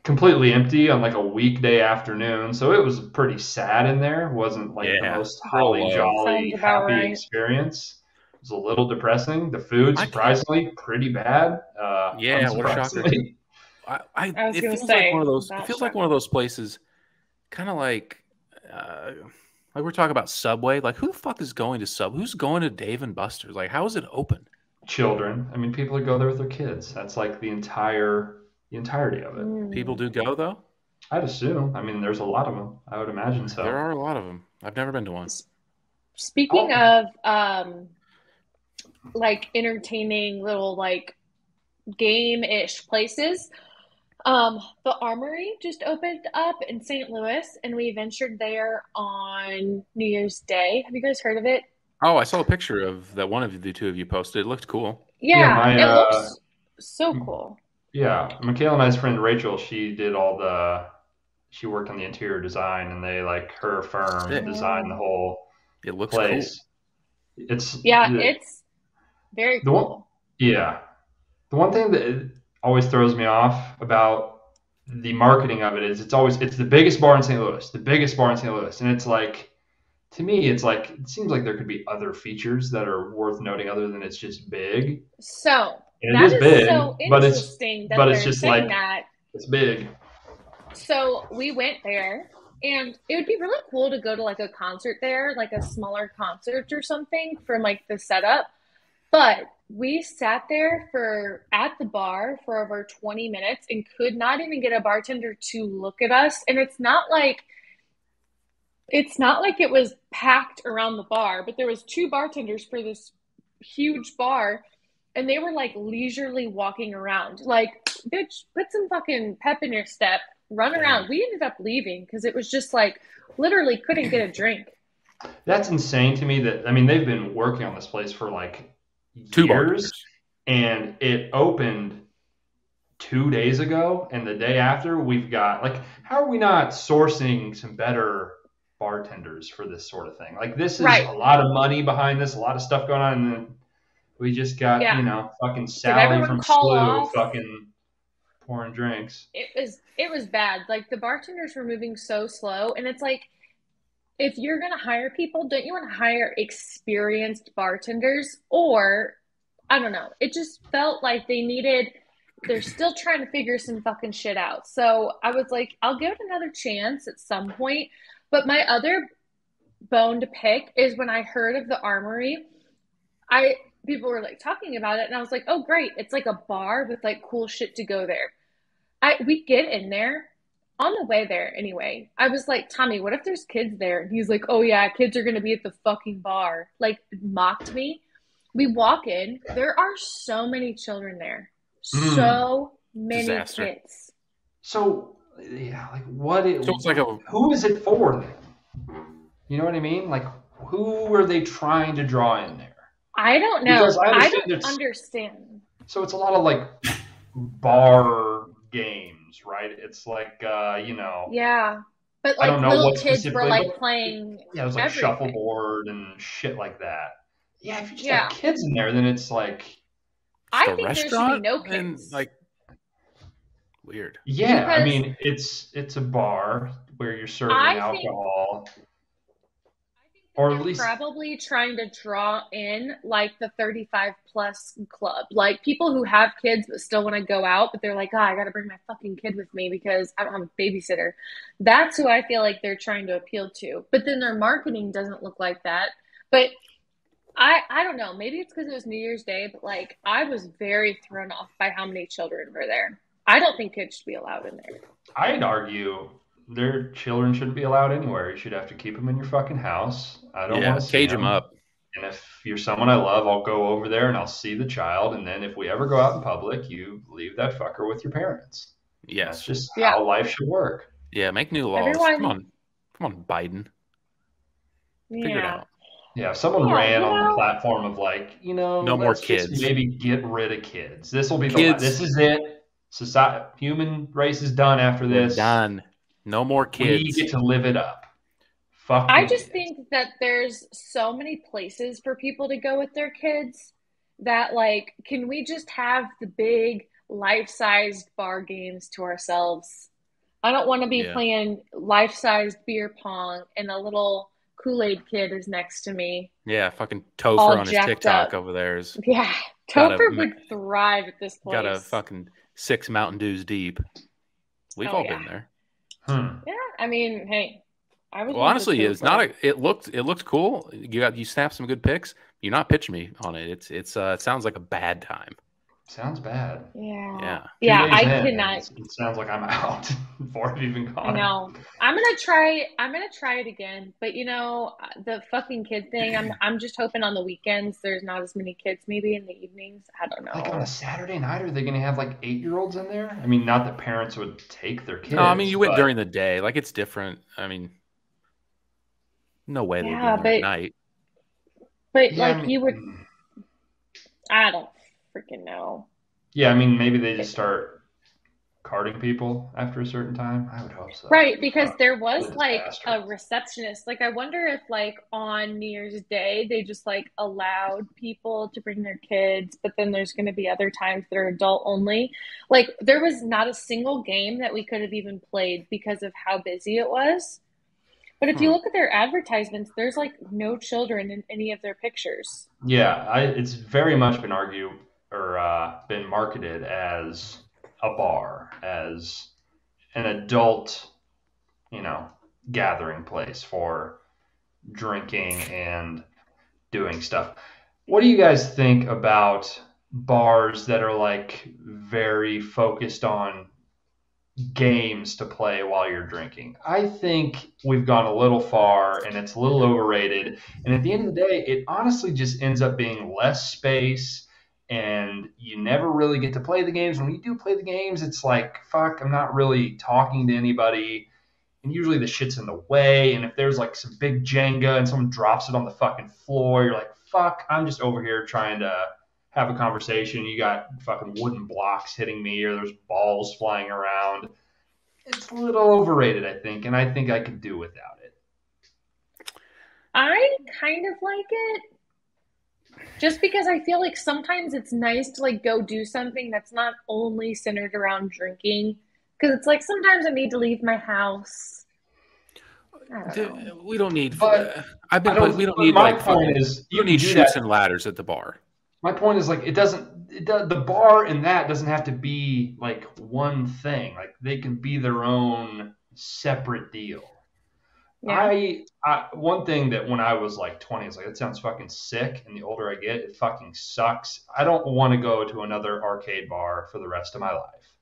completely empty on like a weekday afternoon. So it was pretty sad in there. It wasn't like the Yeah, most real holly low. jolly Sounds about happy right. experience. It was a little depressing. The food, I can't. surprisingly, pretty bad. Yeah, what a shocker. Unsurprisingly. I was It gonna feels like one of say those. It that's feels like one of shocking. those places, kind of like we're talking about Subway. Like, who the fuck is going to Sub? Who's going to Dave and Buster's? Like, how is it open? Children. I mean, people who go there with their kids. That's like the entirety of it. People Hmm. do go though. I'd assume. I mean, there's a lot of them. I would imagine There so. are a lot of them. I've never been to one. Speaking Oh, of like entertaining little like game-ish places, the Armory just opened up in St. Louis, and we ventured there on New Year's Day. Have you guys heard of it? Oh, I saw a picture of that one of the two of you posted. It looked cool. yeah, Yeah, my it looks so cool. yeah, Michaela and I's friend Rachel, she worked on the interior design, and they like her firm Sick. designed the Oh. whole It looks cool. place. It's Yeah, the, it's very the one, cool. yeah, the one thing that always throws me off about the marketing of it is it's the biggest bar in St. Louis, the biggest bar in St. Louis, and it's like to me, it's like it seems like there could be other features that are worth noting other than it's just big, So and it that is is big, so but interesting that it's they're just saying like that. it's big. So we went there, and it would be really cool to go to like a concert there, like a smaller concert or something from like the setup. But we sat there for at the bar for over 20 minutes and could not even get a bartender to look at us. And it's not like it was packed around the bar, but there was two bartenders for this huge bar, and they were like leisurely walking around. Like, bitch, put some fucking pep in your step, run around. Damn. We ended up leaving because it was just like literally couldn't get a drink. That's insane to me. That I mean, they've been working on this place for like 2 years, bartenders. and it opened 2 days ago, and the day after we've got like, how are we not sourcing some better bartenders for this sort of thing? Like, this is Right. a lot of money behind this, a lot of stuff going on, and then we just got Yeah. fucking Did Sally everyone from call SLU off? fucking pouring drinks. It was bad. Like the bartenders were moving so slow, and it's like if you're gonna hire people, don't you want to hire experienced bartenders? Or I don't know. It just felt like they're still trying to figure some fucking shit out. So I was like, I'll give it another chance at some point. But my other bone to pick is when I heard of the Armory, I people were like talking about it, and I was like, oh great, it's like a bar with like cool shit to go there. We get in there on the way there anyway. I was like, Tommy, what if there's kids there? And he's like, oh yeah, kids are gonna be at the fucking bar. Like mocked me. We walk in, there are so many children there. Mm. So many Disaster. kids. So yeah, like So it's like a who is it for then? You know what I mean? Like who are they trying to draw in there? I don't Because know. I I understand don't understand. so it's a lot of like bar games, right? It's like Yeah. But I like don't know little what kids were specifically, like but playing yeah, it was like everything. shuffleboard and shit like that. Yeah, if you just have Yeah. kids in there, then it's like, just I a think there should be restaurant no and kids. like weird. yeah, I Because mean, it's a bar where you're serving I think alcohol, I think that or at they're least, probably trying to draw in like the 35 plus club. Like people who have kids but still want to go out, but they're like, oh, I got to bring my fucking kid with me because I don't have a babysitter. That's who I feel like they're trying to appeal to. But then their marketing doesn't look like that. But I don't know. Maybe it's because it was New Year's Day, but like I was very thrown off by how many children were there. I don't think kids should be allowed in there. I'd argue their children shouldn't be allowed anywhere. You should have to keep them in your fucking house. I don't want Yeah, to see cage them them. up. And if you're someone I love, I'll go over there and I'll see the child. And then if we ever go out in public, you leave that fucker with your parents. And that's Yes. just Yeah. how life should work. Yeah, make new laws. Everyone, Come on, Biden. Figure it yeah. out. Yeah, if someone Yeah, ran on the platform of like, No more let's just kids. maybe get rid of kids. This will be this Kids, is it. Society, human race is done after we're this. done. No more We kids. get to live it up. Fuck I the just kids. think that there's so many places for people to go with their kids that, like, can we just have the big life-sized bar games to ourselves? I don't want to be Yeah. playing life-sized beer pong and a little Kool-Aid kid is next to me, Yeah, fucking Topher all on his jacked TikTok up. over there is Yeah, got a Topher would thrive at this got a place. fucking 6 Mountain Dews deep. We've Oh all yeah, been there. yeah. I mean, hey, I would Well, live with honestly, it's not Topher. it looked cool. You snapped some good pics. You're not pitching me on it. It sounds like a bad time. Sounds bad. Yeah, Yeah. 2 yeah. days I in, and cannot. it sounds like I'm out before I've even I gone. know. I'm gonna try it again. But the fucking kid thing, I'm just hoping on the weekends there's not as many kids, maybe in the evenings. I don't Like on a know. Saturday night, are they going to have like 8-year-olds in there? I mean, not that parents would take their No, I mean kids, you went but during the day. Like it's different. I mean, no way they'd be Yeah, in there at but night. yeah, like you would I don't freaking know. I mean, maybe they just start carding people after a certain time. I would hope so. Right, because Fuck, there what was a like disaster. a receptionist. Like I wonder if like on New Year's Day they just like allowed people to bring their kids, but then there's going to be other times that are adult only. Like there was not a single game that we could have even played because of how busy it was. But if you Hmm. look at their advertisements, there's like no children in any of their pictures. Yeah, it's very much been argued or been marketed as a bar, as an adult, you know, gathering place for drinking and doing stuff. What do you guys think about bars that are like very focused on games to play while you're drinking? I think we've gone a little far and it's a little overrated. And at the end of the day, it honestly just ends up being less space and you never really get to play the games. When you do play the games, it's like, fuck, I'm not really talking to anybody. And usually the shit's in the way. And if there's like some big Jenga and someone drops it on the fucking floor, you're like, fuck, I'm just over here trying to have a conversation. You got fucking wooden blocks hitting me or there's balls flying around. It's a little overrated, I think. And I think I could do without it. I kind of like it, Just because I feel like sometimes it's nice to like go do something that's not only centered around drinking. Because it's like sometimes I need to leave my house. I don't know. We don't need. But I've I been don't. put. We don't But need my like point fucking. is, We you don't can need do chutes that. and ladders at the bar. My point is like the bar and that doesn't have to be like one thing. Like they can be their own separate deal. Yeah. One thing that when I was like 20, it's like that sounds fucking sick, and the older I get, it fucking sucks. I don't want to go to another arcade bar for the rest of my life.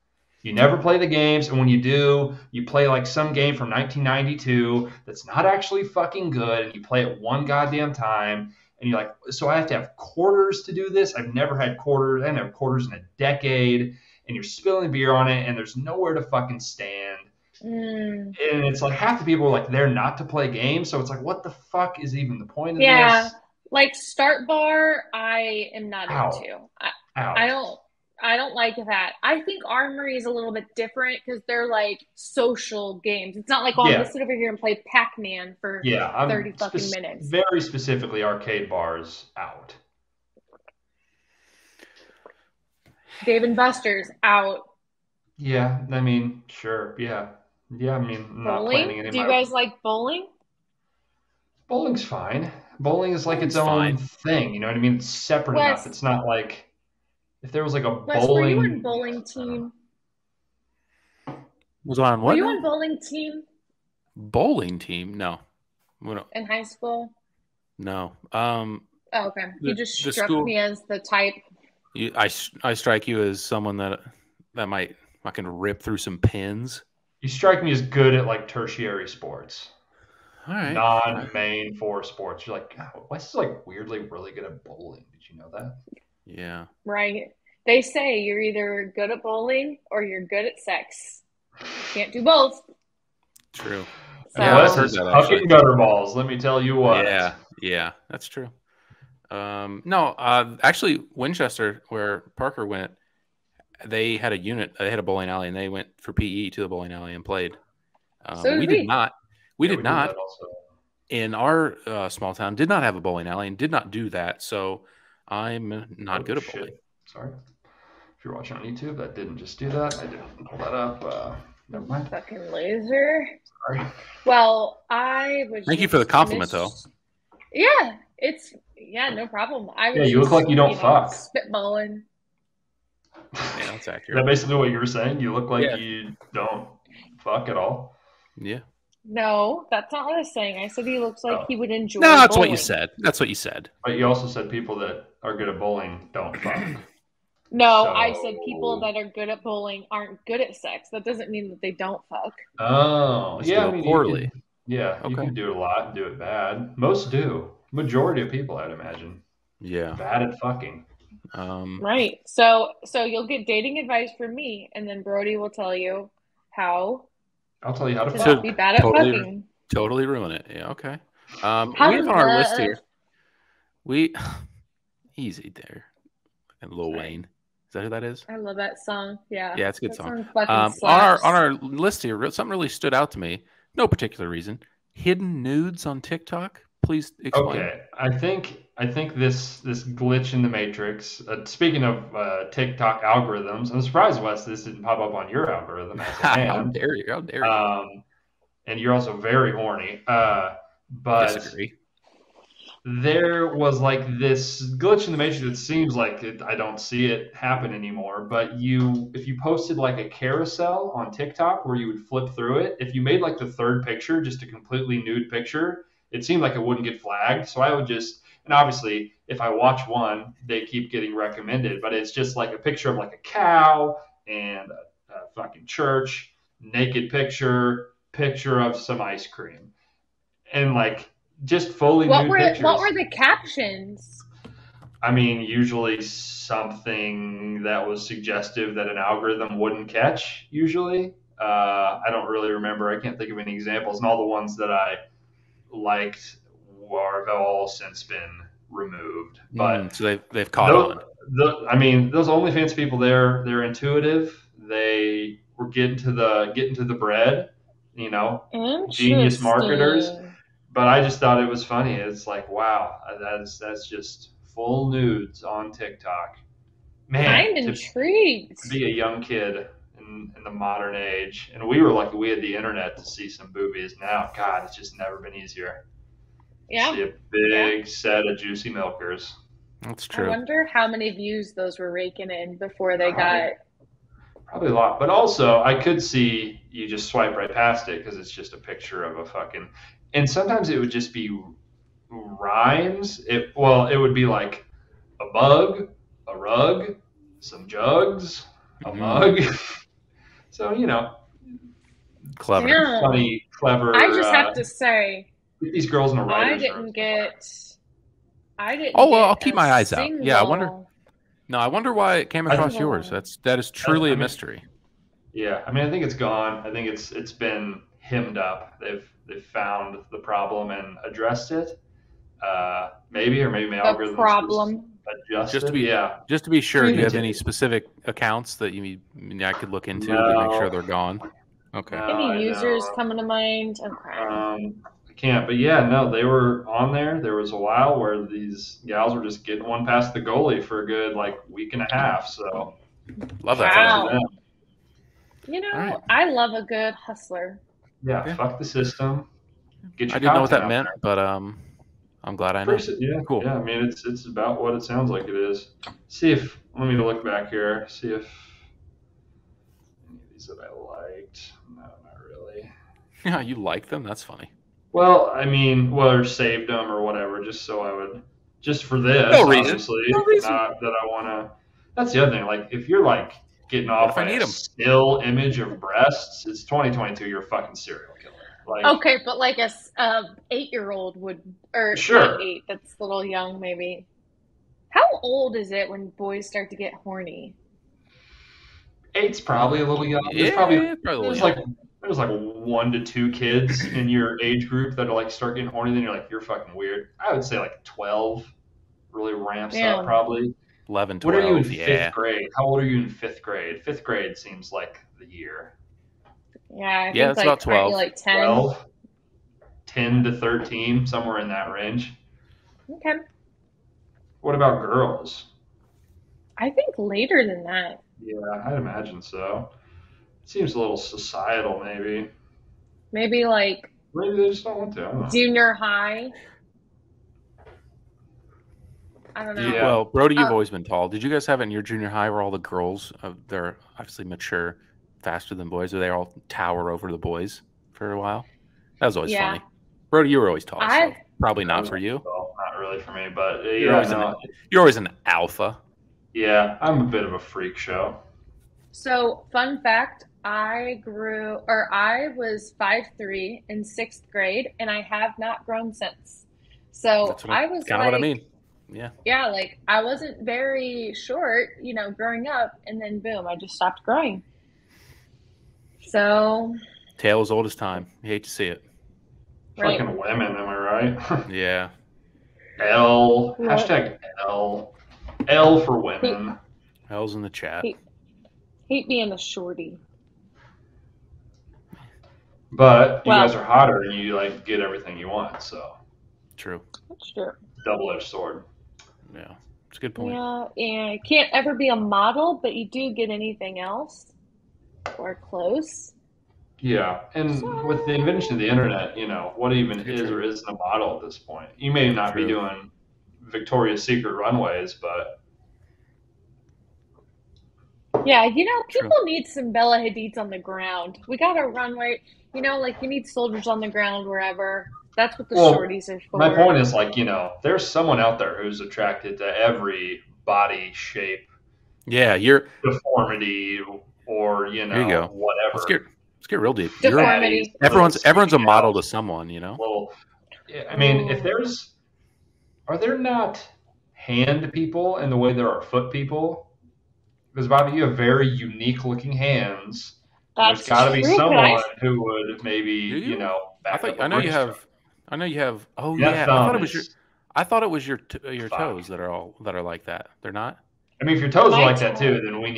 You never play the games, and when you do, you play like some game from 1992 that's not actually fucking good, and you play it one goddamn time, and you're like, so I have to have quarters to do this? I've never had quarters. I haven't had quarters in a decade, and you're spilling beer on it, and there's nowhere to fucking stand. Mm, And it's like half the people are like there not to play games, so it's like what the fuck is even the point of yeah. this? Like Start Bar, I am not Out, into. I out. don't. I don't like that. I think Armory is a little bit different because they're like social games. It's not like, oh, I'm gonna Yeah, sit over here and play Pac-Man for yeah. 30 fucking minutes. Very specifically arcade bars out. Dave and Buster's out. Yeah, I mean, sure, yeah, yeah. I mean, I'm not planning Bowling? any of Do you my guys like bowling? bowling's fine. Bowling is like its Bowling's own fine. thing. You know what I mean? It's separate enough. Wes, It's not like if there was like a Were you on bowling. bowling I don't know. team? Was on Were what you now? on bowling team Bowling team? No. in high school? No. Oh, okay. You just The struck school. me as the type. I strike you as someone that might I can rip through some pins. You strike me as good at like tertiary sports. All right. Non-main four sports. You're like, God, Wes is like weirdly really good at bowling. Did you know that? Yeah. Right. They say you're either good at bowling or you're good at sex. Can't do both. True. So, Yeah, I've Wes heard is that hucking actually. gutter balls. Let me tell you what. Yeah, that's true. No, actually, Winchester, where Parker went, they had a unit. They had a bowling alley, and they went for PE to the bowling alley and played. so We did did we. not. We Yeah, did we did not that also. in our small town. Did not have a bowling alley and did not do that. So I'm not good at Shit. bowling. Sorry. If you're watching on YouTube, that didn't just do that. I didn't pull that up. Never mind. Fucking loser. Sorry. Well, I was Thank you for the compliment, though. Yeah, no problem. I was Yeah, you look just, like you don't fuck. spitballing. Yeah, that's Is that accurate. basically what you were saying? You look like Yeah. you don't fuck at all. Yeah. No, that's not what I was saying. I said he looks like Oh. he would enjoy No, that's what bowling. you said. That's what you said. But you also said people that are good at bowling don't fuck. No, So- I said people that are good at bowling aren't good at sex. That doesn't mean that they don't fuck. Oh, Just yeah. do I it mean, poorly. you Okay. can do it a lot and do it bad. Most do. Majority of people, I'd imagine, Yeah. bad at fucking. Right. So you'll get dating advice from me, and then Brody will tell you how I'll tell you how to to fuck. not be bad at Totally- fucking. Totally ruin it. Yeah. Okay. We How have on our to list love. here. We easy there. And Lil Sorry. Wayne. Is that who that is? I love that song. Yeah. Yeah, it's a good That song. fucking On slaps. our list here, something really stood out to me. No particular reason. Hidden nudes on TikTok. Please explain. Okay, I think this glitch in the matrix. Speaking of TikTok algorithms, I'm surprised, Wes, this didn't pop up on your algorithm as a How man. dare you? How dare you? And you're also very horny. But Disagree. there was like this glitch in the matrix that seems like I don't see it happen anymore. But if you posted like a carousel on TikTok where you would flip through it, if you made like the third picture just a completely nude picture, it seemed like it wouldn't get flagged. So I would and obviously if I watch one, they keep getting recommended, but it's just like a picture of like a cow and a fucking church, naked picture of some ice cream, and like just fully nude pictures. What were the captions? I mean, usually something that was suggestive that an algorithm wouldn't catch, usually. I don't really remember. I can't think of any examples. And all the ones that I liked have all since been removed. But so they've caught on. I mean, those OnlyFans people, they're intuitive. They were getting to the bread, genius marketers. Interesting. But I just thought it was funny. It's like, wow, that's just full nudes on TikTok. Man, I'm to intrigued. be a young kid in the modern age, and we were lucky we had the internet to see some boobies. Now, God, it's just never been easier. Yeah. See a big set of juicy milkers. That's I true. wonder how many views those were raking in before they got. Probably a lot, but also I could see you just swipe right past it because it's just a picture of a fucking. And sometimes it would just be rhymes. It would be like a bug, a rug, some jugs, a mug. So Clever. Damn. funny, clever. I just have to say, get these girls in a I writer's room. didn't get. Oh, well, get I'll keep a my eyes out. Yeah, I wonder- single- No, I wonder why it came across Single yours. one. That is truly I a mean- mystery. Yeah, I mean, I think it's gone. I think it's been hemmed up. They've found the problem and addressed it. Maybe my The algorithm problem. adjusted. Just to be- yeah. Just to be sure, do you have Maybe. any specific accounts that I could look into to No. make sure they're gone? Okay. No. Any I users know. coming to mind? Okay. I can't, but yeah, no, they were on there. There was a while where these gals were just getting one past the goalie for a good week and a half. So Love that. Wow. shout out to them. You know, All right. I love a good hustler. Yeah, fuck the system. Get your I didn't know what that content out meant, but I'm glad I know. there. Yeah, Cool. Yeah, I mean it's about what it sounds like it is. Let me look back here. See if any of these that I liked. No, not really. Yeah, you like them? That's funny. Well, I mean, or saved them or whatever, just so I would, just for this, No reason. obviously, No reason. not that I want to. That's the other thing. If you're getting What off if I on need a 'em? still image of breasts, it's 2022. You're a fucking serial killer. Okay, but like a 8-year-old would, or Sure. not 8, that's a little young maybe. How old is it when boys start to get horny? 8's probably a little young. Yeah, There's probably. there's 1 to 2 kids in your age group that are start getting horny. Then you're fucking weird. I would say 12 really ramps Damn. up probably. 11, What 12. are you in yeah. 5th grade? How old are you in 5th grade? 5th grade seems like the year. Yeah, I Yeah, think it's about aren't you 12. 10? 12, 10 to 13, somewhere in that range. Okay. What about girls? I think later than that. Yeah, I'd imagine so. It seems a little societal, maybe. Maybe Maybe they just don't want to. I don't know. junior high. I don't know. Yeah. Well, Brody, you've always been tall. Did you guys have it in your junior high where all the girls, they're obviously mature, faster than boys, or they all tower over the boys for a while? That was always Yeah. funny. Brody, you were always tall, so I- probably not for you. Well, not really for me, but You're always an alpha. yeah, I'm a bit of a freak show. So, fun fact, I was 5'3" in 6th grade, and I have not grown since. So, That's I was kind of what I mean. Yeah. Yeah, I wasn't very short, growing up, and then boom, I just stopped growing. So, Tale as old as time. You hate to see it. right. Fucking women, am I right? Yeah. L. What? Hashtag L. L for women. Hell's in the chat. Hate being a shorty. But you Well- guys are hotter and you get everything you want, so True. That's true. double-edged sword. Yeah. It's a good point. Yeah, and you can't ever be a model, but you do get anything else or close. Yeah, and with the invention of the internet, what even True. is or isn't a model at this point? You may not be True. doing Victoria's Secret runways, but Yeah, people need some Bella Hadids on the ground. We got a runway, you need soldiers on the ground wherever. That's what the Well, shorties are for. my point is there's someone out there who's attracted to every body shape, Yeah, you're. deformity, or There you go. whatever. Let's get real deep. Deformity. Everyone's a model to someone, Little, I mean, are there not hand people in the way there are foot people? Because Bobby, you have very unique looking hands. That's There's got to be true, but someone who would maybe, Do you? back up a I know you brick have. stroke. I know you have. Oh That yeah, thumb I thought it was is- your Fuck. toes that are like that. They're not. I mean, if your toes are My like that toe- too, then we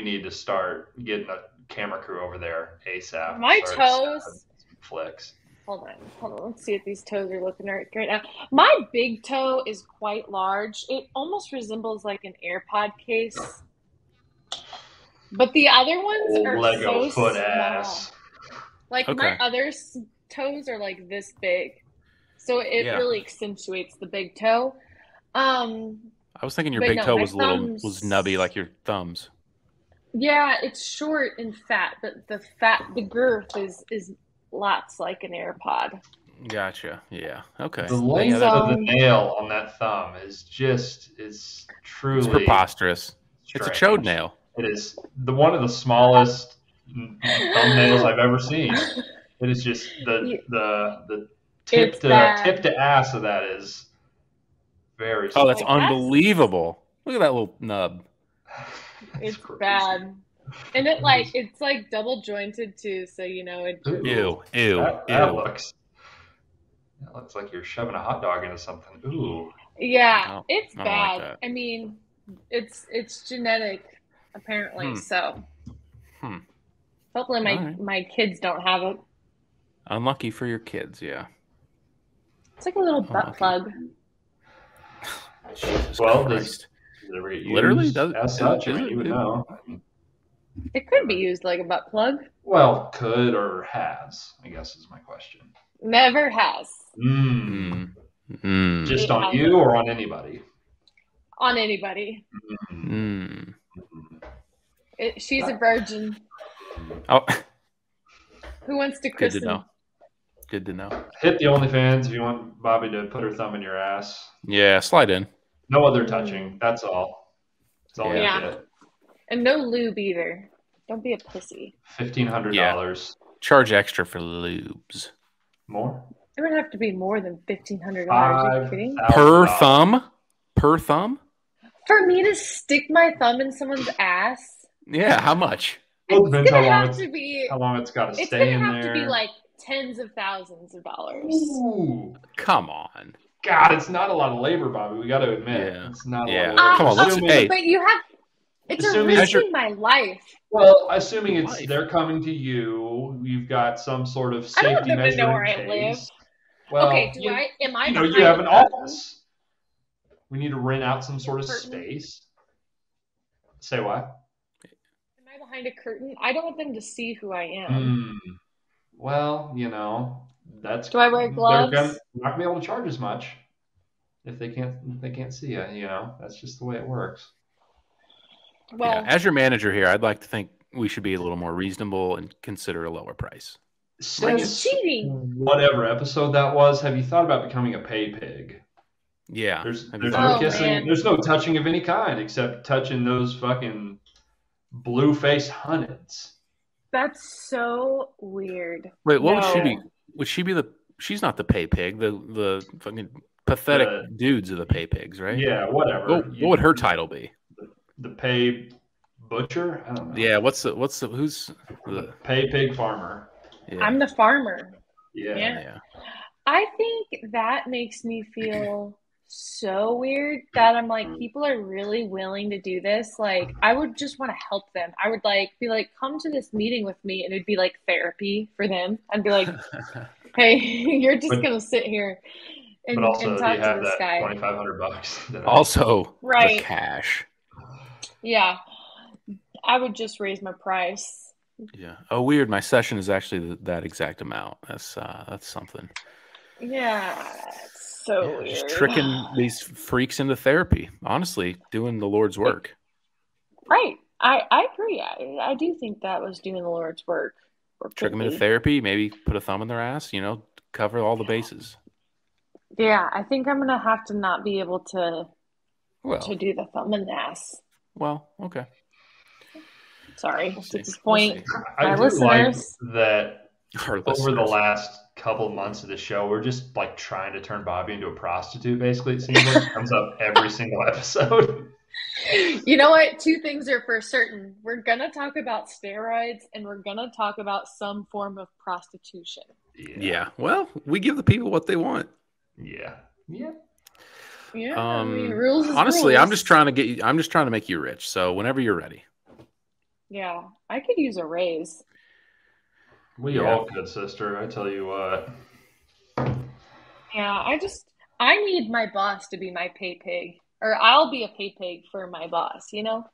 need to start getting a camera crew over there ASAP. My Start toes- snapping some flicks. Hold on. Let's see if these toes are looking right now. My big toe is quite large. It almost resembles like an AirPod case, but the other ones Old are Lego so foot small. ass. Like Okay. my other toes are like this big, so it Yeah. really accentuates the big toe. I was thinking your But big no, toe my was was nubby like your thumbs. Yeah, it's short and fat, but the girth is lots like an AirPod. Gotcha. Yeah. Okay. The Yeah, length that, of the So nail on that thumb is it's truly preposterous. It's a chode strange. nail. It is one of the smallest thumbnails I've ever seen. It is just the tip it's bad. to ass of that is very Oh, that's Like small. unbelievable. Look at that little nub. it's crazy. bad. And it's like double jointed too, so it just Ew. Ew. That Ew. looks like you're shoving a hot dog into something. Ooh. yeah, No, it's I don't like bad. that. I mean, it's genetic apparently, so Hmm. hopefully All right. my kids don't have it. Unlucky for your kids, yeah. It's like a little butt Unlucky. plug. Jesus Well, Christ. does it ever get Literally? used as such? I mean, you would know. It could be used like a butt plug. Well, could or has, I guess is my question. Never has. Just It on hasn't. you or on anybody? On anybody. She's a virgin. Oh, Who wants to good christen? to know. Good to know. Hit the OnlyFans if you want Bobby to put her thumb in your ass. Yeah, slide in. No other touching. That's all. That's all Yeah. you get. And no lube either. Don't be a pussy. $1,500 Charge extra for lubes. more. It would have to be more than $1,500. Are you kidding? Per $5,000. thumb? Per thumb? For me to stick my thumb in someone's ass? Yeah, how much? Well, it It's depends gonna how long have it's to be. how long it's got to It's stay gonna in have there. to be like tens of thousands of dollars. Ooh. Come on. God, it's not a lot of labor, Bobby. We got to admit, Yeah. it's not Yeah. a lot of labor. Come on, let's- Assuming- hey. But you have. It's a Assuming- risking my life. Well, assuming it's Life. they're coming to you, you've got some sort of I don't safety want them to measure know in where I live. place. Well, Okay, you am I you behind have an a curtain? office. We need to rent out some sort of Curtain? space. Say what? Am I behind a curtain? I don't want them to see who I am. Well, that's. Do I wear gloves? They're not gonna be able to charge as much if they can't see you. That's just the way it works. Well, Yeah, as your manager here, I'd like to think we should be a little more reasonable and consider a lower price. it's Since cheating. whatever episode that was, have you thought about becoming a pay pig? Yeah. There's Have you no thought- Oh, kissing. man. There's no touching of any kind except touching those fucking blue-faced hunnids. That's so weird. Wait, what would she No. be? Would she be she's not the pay pig, the fucking pathetic dudes are the pay pigs, right? Yeah, whatever. What would her title be? The pay butcher? I don't know. Yeah, who's The the pay pig farmer. yeah. I'm the farmer. Yeah. yeah. I think that makes me feel so weird that I'm like, people are really willing to do this. Like, I would just want to help them. I would be like, come to this meeting with me, and it'd be like therapy for them. I'd be like, hey, you're just gonna sit here and, But also, and do talk you to have this that guy. $2,500 that Also, Right. the cash. Yeah, I would just raise my price. Yeah. Oh, weird. My session is actually that exact amount. That's something. Yeah, it's so Yeah, weird. just tricking these freaks into therapy. Honestly, doing the Lord's work. Right. I agree. I do think that was doing the Lord's work. Or Trick them could into be. therapy. Maybe put a thumb in their ass. Cover all the bases. Yeah, I think I'm gonna have to not be able to Well, do the thumb in the ass. okay. Sorry We'll to see. disappoint I my do like listeners. that Our over the listeners. last couple months of the show, we're just like trying to turn Bobby into a prostitute, basically. It seems like it comes up every single episode. You know what? Two things are for certain. We're gonna talk about steroids, and we're gonna talk about some form of prostitution. Yeah. Well, we give the people what they want. Yeah. Yeah. Yeah, I mean, rules is Honestly, rules. I'm just trying to make you rich. So whenever you're ready. Yeah, I could use a raise. We Yeah. all could, sister. I tell you what. Yeah, I need my boss to be my pay pig, or I'll be a pay pig for my boss, you know?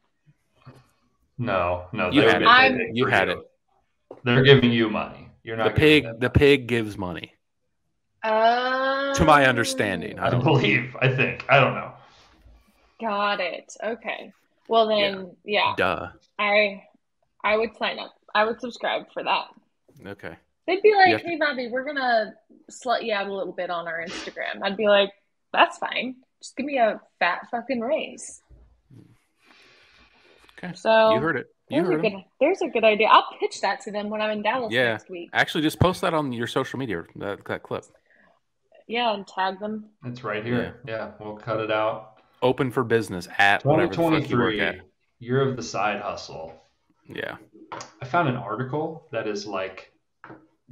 No, no, You they would had be it. a pay I'm pig You for had it. you. They're giving you money. You're The not giving them the money. pig gives money, to my understanding. I I don't. believe. I think. I don't know. got it. Okay. Well Yeah. then, yeah, Duh. I I would sign up. I would subscribe for that. Okay. They'd be You like, have to. "Hey, Bobby, we're gonna slut you out a little bit on our Instagram." I'd be like, "That's fine. Just give me a fat fucking raise." Okay. You So heard it. You heard them. there's a good idea. I'll pitch that to them when I'm in Dallas Yeah. next week. Actually, just post that on your social media. That clip. Yeah, and tag them. It's right Yeah. here. Yeah, we'll cut it out. Open for business at whatever the fuck you work at. 2023, year of the side hustle. Yeah. I found an article that is like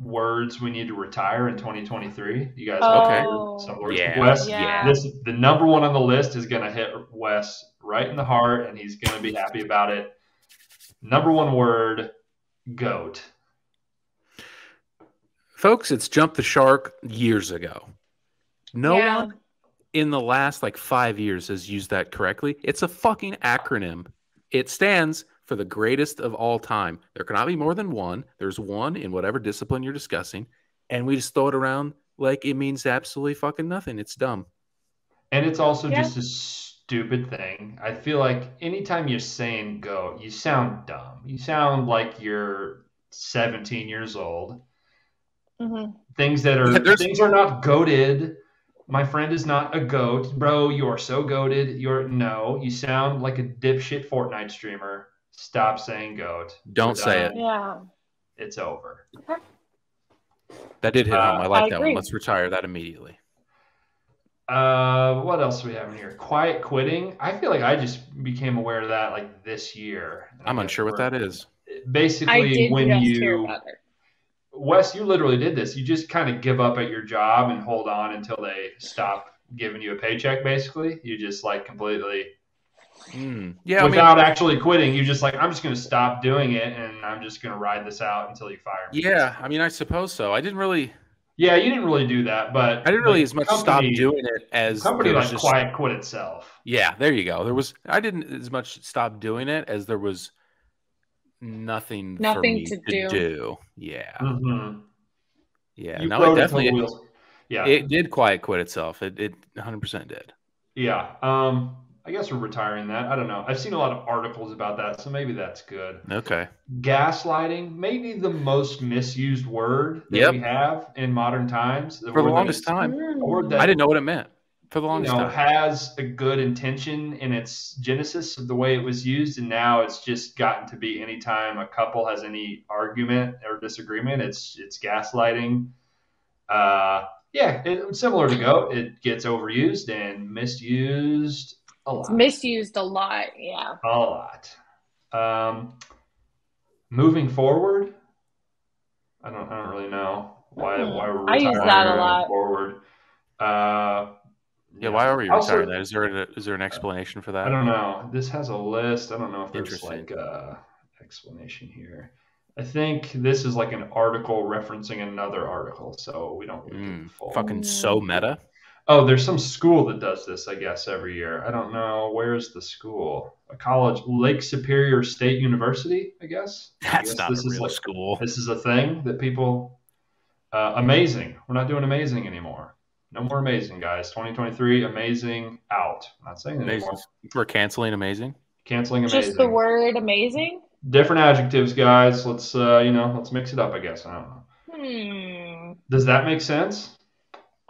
words we need to retire in 2023. You guys want to hear Oh, some words? Yeah. Wes, yeah. the number one on the list is going to hit Wes right in the heart, and he's going to be happy about it. Number one word, goat. Folks, it's jumped the shark years ago. No Yeah. one in the last like 5 years has used that correctly. It's a fucking acronym. It stands for the greatest of all time. There cannot be more than one. There's one in whatever discipline you're discussing. And we just throw it around like it means absolutely fucking nothing. It's dumb. And it's also Yeah. just a stupid thing. I feel like anytime you're saying goat, you sound dumb. You sound like you're 17 years old. hmm Things are not goated. My friend is not a goat, bro. You are so goated. You sound like a dipshit Fortnite streamer. Stop saying goat. Don't We're say done. it. Yeah. It's over. That did hit home. I I like that agree. one. Let's retire that immediately. What else do we have in here? Quiet quitting. I feel like I just became aware of that like this year. And I I'm guess unsure what that is. I basically did when just hear you about it. Wes, you literally did this. You just kind of give up at your job and hold on until they stop giving you a paycheck. Basically, you just like completely Yeah, without actually quitting. You just like, I'm just going to stop doing it, and I'm just going to ride this out until you fire me. yeah. I mean, I suppose so. I didn't really Yeah, you didn't really do that, but I didn't really the as much stop doing it as company there was like just quiet quit itself. yeah. There you go. I didn't as much stop doing it as there was nothing for Nothing me to to do. do. Yeah, Mm-hmm. yeah. You No, it rode until the definitely wheels. Yeah, it did quiet quit itself. It 100% did. yeah. I guess we're retiring that. I don't know. I've seen a lot of articles about that, so maybe that's good. Okay. Gaslighting, maybe the most misused word that Yep. we have in modern times. For the longest time, A word that I didn't know what it meant. For the longest time. has a good intention in its genesis of the way it was used, and now it's just gotten to be anytime a couple has any argument or disagreement, it's gaslighting. It's similar to goat. It gets overused and misused a lot. It's misused a lot. Yeah. A lot. Moving forward, I don't really know why we're I use retiring that a moving lot. forward. Yeah, why are we Also- retiring that? Is there an explanation for that? I don't know. This has a list. I don't know if there's Interesting. like a explanation here. I think this is like an article referencing another article, so we don't really get the full. Fucking so meta. Oh, there's some school that does this, I guess, every year. I don't know. Where's the school? A college, Lake Superior State University, I guess. That's not a real school. This is a thing that people. Amazing. We're not doing amazing anymore. No more amazing, guys. 2023, amazing out. I'm not saying that Amazing. anymore. We're canceling amazing. Canceling amazing. Just the word amazing? Different adjectives, guys. Let's let's mix it up, I guess. I don't know. Does that make sense?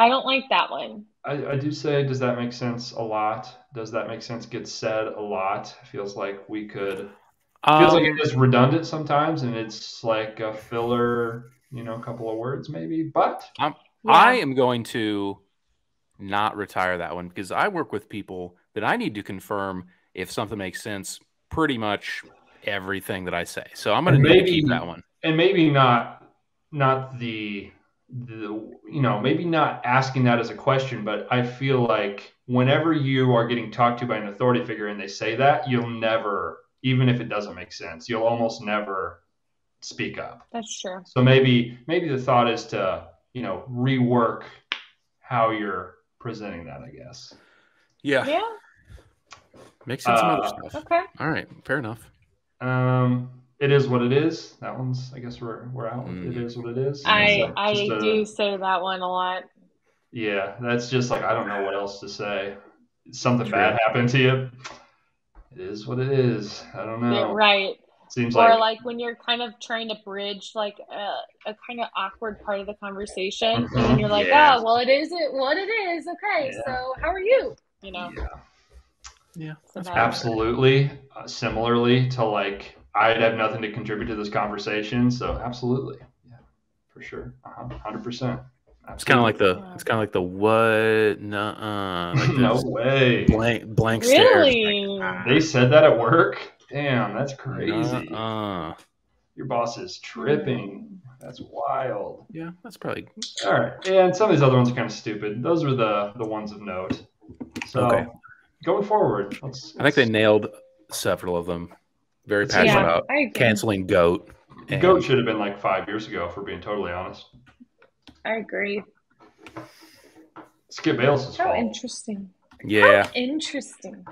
I don't like that one. I do say, does that make sense a lot? Does that make sense gets said a lot? Feels like we could. Feels like it is redundant sometimes, and it's like a filler, a couple of words maybe. But I am going to not retire that one because I work with people that I need to confirm if something makes sense pretty much everything that I say. So I'm going to need to keep that one. And maybe not the maybe not asking that as a question, but I feel like whenever you are getting talked to by an authority figure and they say that, you'll never, even if it doesn't make sense, you'll almost never speak up. That's true. So maybe the thought is to, rework how you're presenting that, I guess. Yeah. Yeah. Mix in some other stuff. Okay. All right. Fair enough. It is what it is. That one's, I guess we're out with. It is what it is. I do say that one a lot. Yeah, that's just like, I don't know what else to say. Something True. bad happened to you. It is what it is. I don't know. Yeah, right. Seems Or like like when you're kind of trying to bridge like a kind of awkward part of the conversation, Mhm. and then you're like, Yeah. oh, well, it is what it is. Okay, Yeah. so how are you? You know. Yeah. So that- absolutely. Similarly to like, I'd have nothing to contribute to this conversation, so absolutely, yeah, for sure, 100%. It's kind of like the what? Nuh-uh. Like no this way. blank stare. Really? They said that at work. Damn, that's crazy. Your boss is tripping. That's wild. Yeah, that's probably All right, and some of these other ones are kind of stupid. Those were the ones of note. So Okay. going forward, I think they nailed several of them. Very passionate Yeah, about I agree. canceling GOAT. And GOAT should have been like 5 years ago, if we're being totally honest. I agree. Skip Bayless' How fault. interesting. Yeah. How interesting.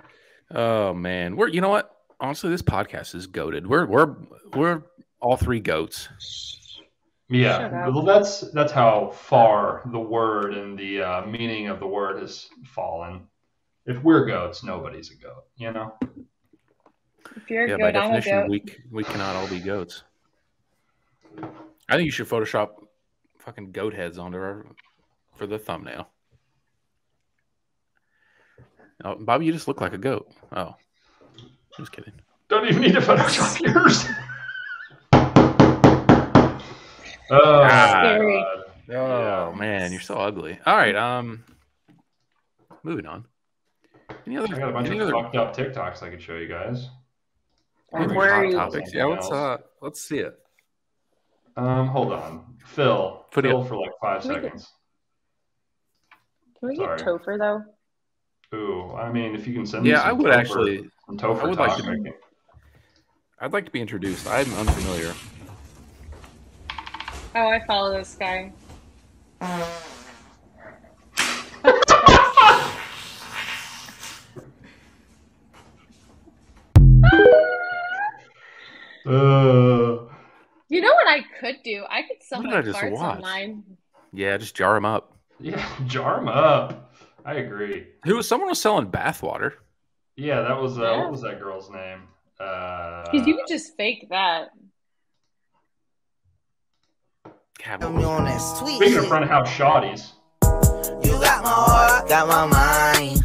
Oh man. You know what? Honestly, this podcast is goated. We're all three goats. Yeah, Shut up. well, that's how far the word and the meaning of the word has fallen. If we're goats, nobody's a goat, you know? If you're Yeah, a by goat, I'm a definition, goat. we cannot all be goats. I think you should Photoshop fucking goat heads onto for the thumbnail. Oh, Bobby, you just look like a goat. Oh, just kidding. Don't even need to Photoshop yours. Oh, Scary. God. Oh man, you're so ugly. All right, moving on. Any other? I got a bunch any of other fucked up TikToks I could show you guys. I'm hot worried. topics? Yeah, let's see it. Hold on. Phil Put it- for like 5 Can we get- seconds. Can we get Sorry. Topher though? Ooh, I mean, if you can send me Yeah, some I would Topher- actually. some Topher I would like talk, to- making. I'd like to be introduced. I'm unfamiliar. Oh, I follow this guy. You know what I could do? I could sell What my did I just farts watch? online. Yeah, just jar them up. Yeah, jar 'em up. I agree. Someone was selling bathwater. Yeah, that was Yeah. what was that girl's name? Because you could just fake that. God, I'm on that sweet Speaking of shit. front of house shotties, You got my heart, got my mind.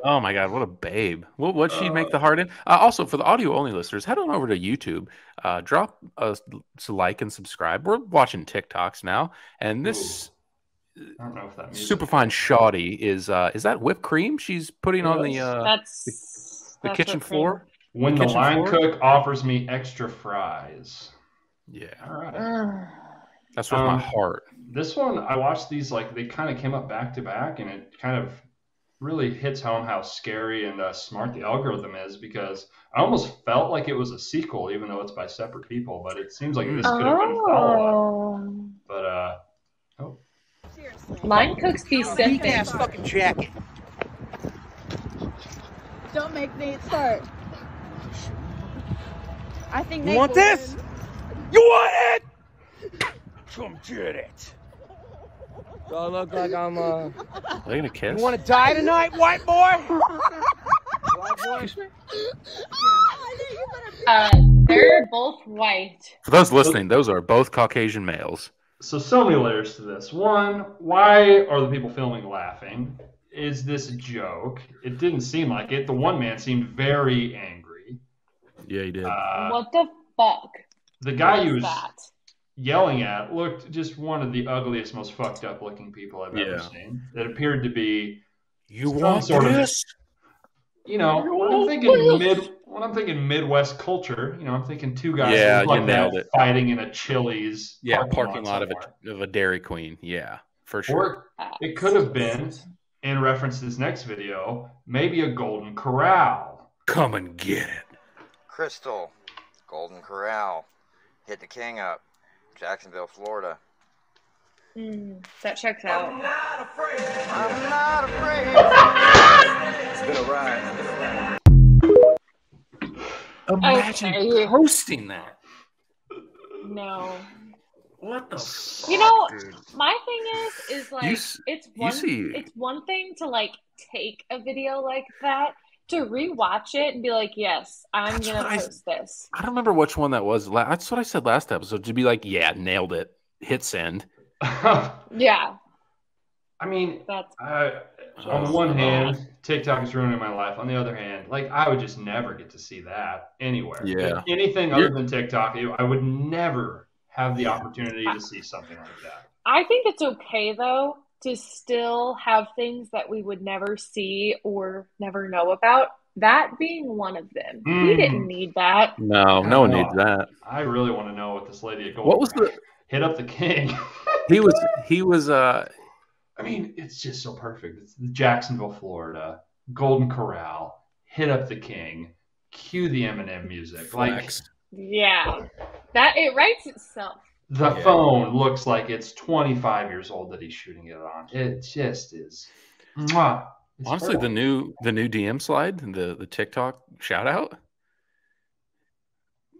oh my God, what a babe! What'd she make the heart in? Also, for the audio only listeners, head on over to YouTube. Drop a like and subscribe. We're watching TikToks now, and this I don't know if that music. superfine shoddy is that whipped cream she's putting on the That's kitchen what floor? When the kitchen line floor? cook offers me extra fries. Yeah, All right. Ugh. that's with my heart. This one, I watched these, like, they kind of came up back to back, and it kind of really hits home how scary and smart the algorithm is, because I almost felt like it was a sequel, even though it's by separate people, but it seems like this could have been a follow-up. Oh. But, Line cooks be simping. fucking jacket. Don't make Nate start. I think You Nate want will this? win. You want it? Come get it. Do I look like I'm Are they gonna kiss? You want to die tonight, white boy? White boy? They're both white. For those listening, those are both Caucasian males. so many layers to this. One, why are the people filming laughing? Is this a joke? It didn't seem like it. The one man seemed very angry. Yeah, he did. What the fuck? The guy was he was that? yelling at looked just one of the ugliest, most fucked up looking people I've ever Yeah. seen. It appeared to be, You some want sort of- this? when I'm thinking Midwest culture, I'm thinking two guys Yeah, that look you like that nailed it. fighting in a Chili's Parking lot somewhere. of a Dairy Queen. Yeah, for sure. Or it could have been, in reference to this next video, maybe a Golden Corral. Come and get it. Crystal, Golden Corral, hit the king up, Jacksonville, Florida. That checks out. I'm not afraid. It's been a ride. Imagine Okay. posting that. No. What the fuck, You know, dude? my thing is like it's one thing to like take a video like that, to rewatch it and be like, yes, I'm That's gonna what post this. I don't remember which one that was. That's what I said last episode. To be like, yeah, nailed it. Hit send. Yeah, I mean, that's on the one hand, TikTok is ruining my life. On the other hand, like I would just never get to see that anywhere. Yeah. Anything other than TikTok, I would never have the opportunity to see something like that. I think it's okay though to still have things that we would never see or never know about. That being one of them. We didn't need that. No one needs that. I really want to know what this lady at Golden What was the? Hit Up the King. He was. I mean, it's just so perfect. It's Jacksonville, Florida, Golden Corral, Hit Up the King, cue the Eminem music. Flex. Yeah, that it writes itself. Like the phone looks like it's 25 years old that he's shooting it on. It just is. Mwah. It's Honestly, perfect. the new DM slide, the TikTok shout out,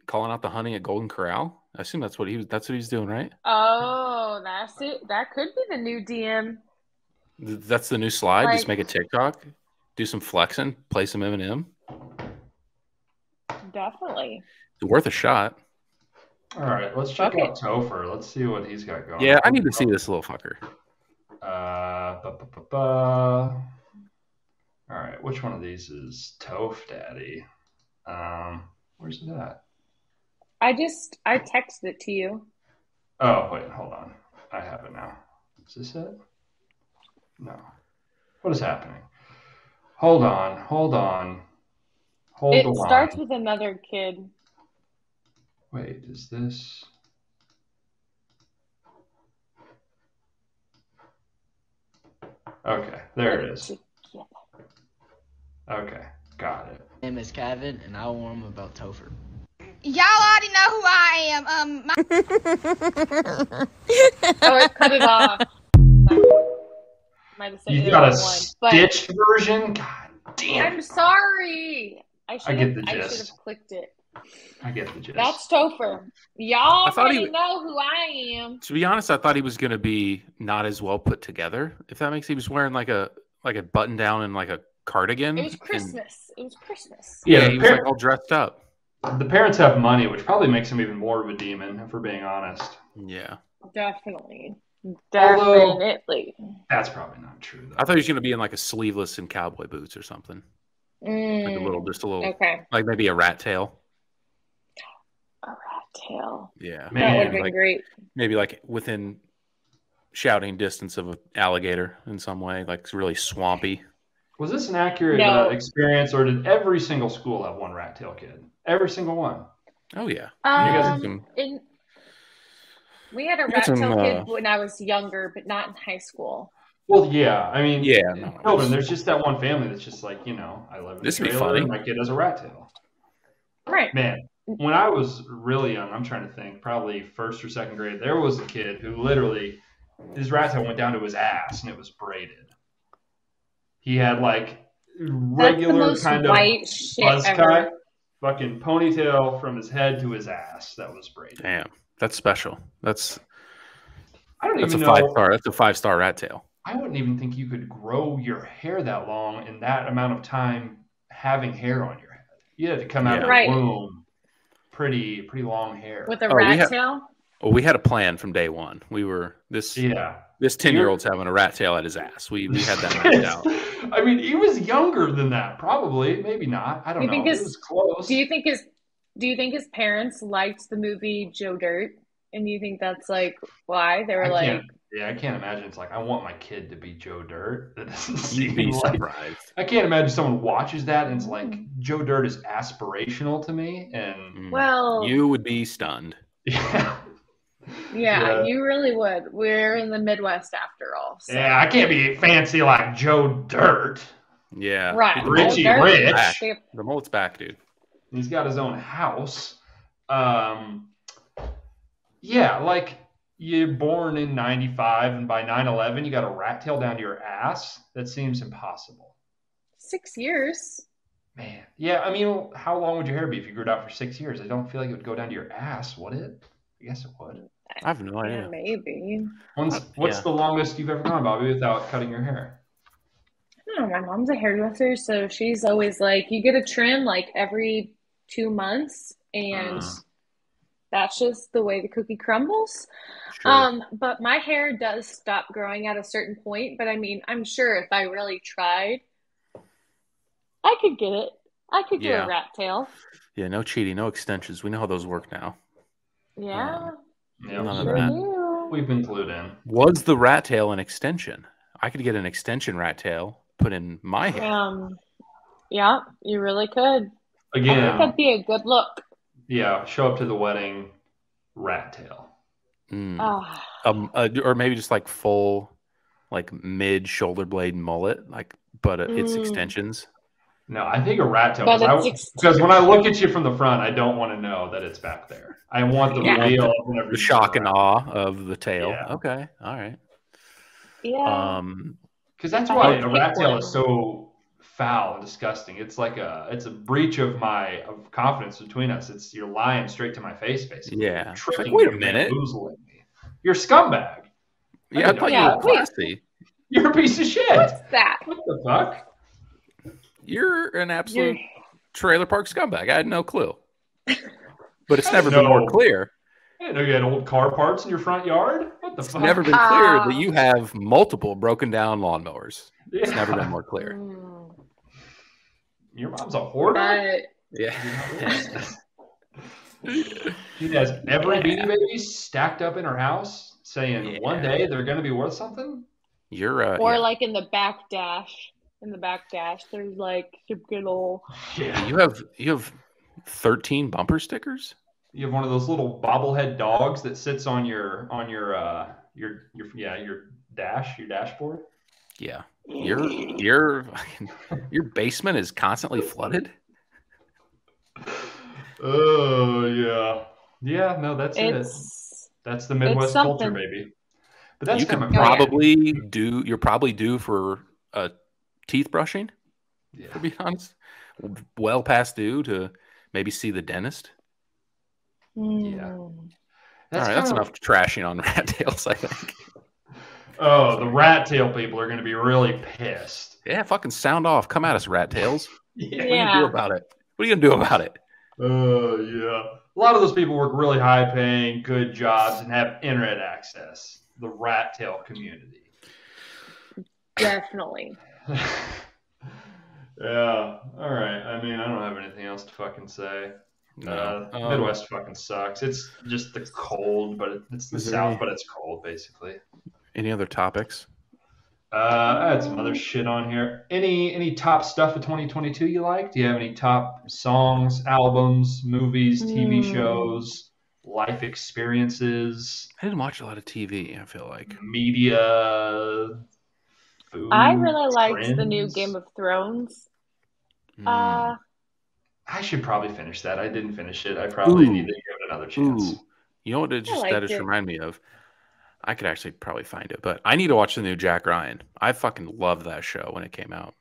calling out the honey at Golden Corral. I assume that's what he's doing, right? Oh, that's it. That could be the new DM. That's the new slide. Just Like- make a TikTok, do some flexing, play some Eminem. Definitely. It's worth a shot. All right, let's check Okay. out Topher. Let's see what he's got going. Yeah, I need to see this little fucker. All right, which one of these is Toph Daddy? Where's it at? I texted it to you. Oh, wait, hold on. I have it now. Is this it? No. What is happening? Hold on. It starts with another kid. Wait, is this? Okay, there it is. Okay, got it. My name is Kevin, and I warn about Topher. Y'all already know who I am. Oh, I cut it off. Sorry. Might have said You it got a in one, but stitched version? God damn I'm it. sorry. I get the should gist. have clicked it. I get the gist. That's Topher. Y'all I thought already he- know who I am. To be honest, I thought he was going to be not as well put together. If that makes, he was wearing like a button down and like a cardigan. It was and- Christmas. It was Christmas. yeah, Yeah, he was like all dressed up. The parents have money, which probably makes him even more of a demon, if we're being honest. Yeah, Definitely. Although- Definitely. That's probably not true, though. I thought he was going to be in like a sleeveless and cowboy boots or something. Like a little, just a little, Okay. like maybe a rat tail. A rat tail. Yeah, That would have Man, been like, great. maybe like within shouting distance of an alligator in some way, like it's really swampy. Was this an accurate No. experience, or did every single school have one rat tail kid? Every single one. Oh yeah, guys- We had a got rat some, tail kid when I was younger, but not in high school. Well, yeah. I mean, Yeah, no, children, it's- there's just that one family that's just like, I live in This a would be trailer, funny. and my kid has a rat tail. Right. Man, when I was really young, I'm trying to think, probably first or second grade, there was a kid who literally, his rat tail went down to his ass, and it was braided. He had like That's the regular most kind of white shit buzz ever. cut, fucking ponytail from his head to his ass that was braided. damn, that's special. That's I don't a even know. 5-star. That's a 5-star rat tail. I wouldn't even think you could grow your hair that long in that amount of time having hair on your head. You had to come out of the Right. womb pretty long hair. With a Oh, we rat have- tail? Well, we had a plan from day one. We were this 10-year-old's having a rat tail at his ass. We had that mapped out. I mean, he was younger than that, probably. Maybe not. I don't You know. think It his- was close. Do you think his parents liked the movie Joe Dirt? And do you think that's like why they were like, I can't imagine. It's like, I want my kid to be Joe Dirt. That doesn't You'd seem be like. surprised. I can't imagine someone watches that and it's like, Joe Dirt is aspirational to me. And well, You would be stunned. yeah. yeah, you really would. We're in the Midwest after all. So. Yeah, I can't be fancy like Joe Dirt. Yeah. Right. The Richie Joe Dirt, Rich. Back. they- The mullet's back, dude. He's got his own house. Yeah, like you're born in 95 and by 9/11 you got a rat tail down to your ass? That seems impossible. 6 years. Man. Yeah, I mean, how long would your hair be if you grew it out for 6 years? I don't feel like it would go down to your ass, would it? I guess it would. I have no Yeah, idea. maybe. What's the longest you've ever gone, Bobby, without cutting your hair? I don't know. My mom's a hairdresser, so she's always like, you get a trim like every 2 months, and that's just the way the cookie crumbles. Sure. But my hair does stop growing at a certain point, but I mean, I'm sure if I really tried, I could get it. I could get Yeah. a rat tail. Yeah, no cheating, no extensions. We know how those work now. Yeah, Yeah, None of sure that. do. we've been clued in. Was the rat tail an extension? I could get an extension rat tail put in my hair. Yeah, you really could. I think Again, that'd be a good look. yeah, show up to the wedding, rat tail. Mm. Ah, Or maybe just like full, like mid shoulder blade mullet, like, but it's extensions. No, I think a rat tail. But it's Because when I look at you from the front, I don't want to know that it's back there. I want the Yeah. reveal. whenever The you shock turn and around. awe of the tail. Yeah. Okay, all right. yeah. Because that's I why had a to rat pick tail one. is so foul and disgusting. It's like it's a breach of confidence between us. You're lying straight to my face, basically. Yeah. You're It's tricking like, wait a me, minute. bamboozling me. You're a scumbag. Yeah, I thought you Yeah, were wait. classy. You're a piece of shit. What's that? What the fuck? You're an absolute You're- trailer park scumbag. I had no clue. But it's never been more No. clear. I didn't know you had old car parts in your front yard. What the It's fuck? never been clear that you have multiple broken down lawnmowers. It's Yeah. never been more clear. Your mom's a hoarder. But Yeah. She has every Beanie Baby stacked up in her house, saying one Yeah. day they're going to be worth something. You're or yeah. like in the back dash. In the back dash, there's like some good old. Yeah. You have 13 bumper stickers? You have one of those little bobblehead dogs that sits on your dashboard. Yeah. Your basement is constantly flooded? Oh yeah, yeah. No, that's it. It's That's the Midwest culture, something. baby. But that's You kind could of probably do you're probably due for a teeth brushing, yeah. to be honest. Well past due to maybe see the dentist. Yeah. All That's right, that's kinda- enough trashing on rat tails, I think. Oh, the rat tail people are going to be really pissed. Yeah, fucking sound off. Come at us, rat tails. Yeah. What are you gonna do about it? What are you gonna do about it? Oh, yeah. A lot of those people work really high paying, good jobs, and have internet access. The rat tail community. Definitely. Yeah. All right. I mean, I don't have anything else to fucking say. Midwest fucking sucks. It's just the cold, but it's the Is there South, any- but it's cold, basically. Any other topics? I had some other shit on here. Any top stuff of 2022 you like? Do you have any top songs, albums, movies, TV shows, life experiences, I didn't watch a lot of TV, I feel like. media, food? I really liked the new trends? Game of Thrones. Mm. I should probably finish that. I didn't finish it. I probably Ooh. need to give it another chance. Ooh. You know what that liked just it. reminded me of? I could actually probably find it, but I need to watch the new Jack Ryan. I fucking loved that show when it came out.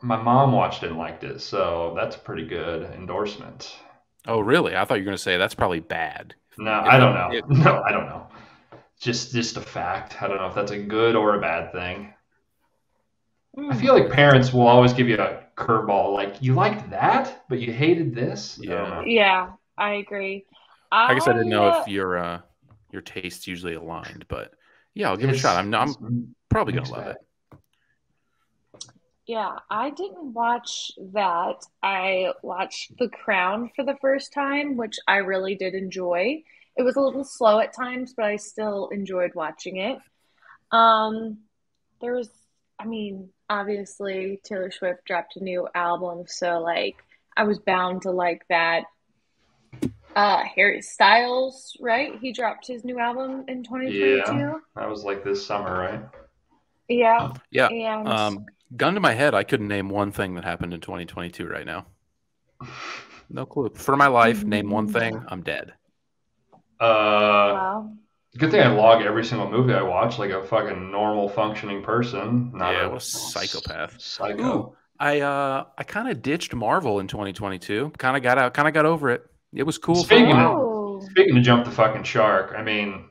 My mom watched it and liked it, so that's a pretty good endorsement. Oh, really? I thought you were going to say that's probably bad. No, I don't know. It- No, I don't know. Just a fact. I don't know if that's a good or a bad thing. I feel like parents will always give you a curveball, like you liked that, but you hated this. I don't know. Yeah, I agree. I guess I didn't know if your tastes usually aligned, but yeah, I'll give it a shot. I'm It's probably going mixed to love bag. it. Yeah, I didn't watch that. I watched The Crown for the first time, which I really did enjoy. It was a little slow at times, but I still enjoyed watching it. There was, I mean, obviously Taylor Swift dropped a new album, so like I was bound to like that. Harry Styles, right? He dropped his new album in 2022. Yeah, that was like this summer, right? Yeah, Yeah. and Gun to my head, I couldn't name one thing that happened in 2022 right now. No clue. For my life, name one thing, I'm dead. Uh, well, Good thing I log every single movie I watch like a fucking normal functioning person, not Yeah, a what a psychopath. psycho. Ooh, I kind of ditched Marvel in 2022. Kind of got over it. It was cool for a Speaking while. Oh, Speaking to jump the fucking shark, I mean,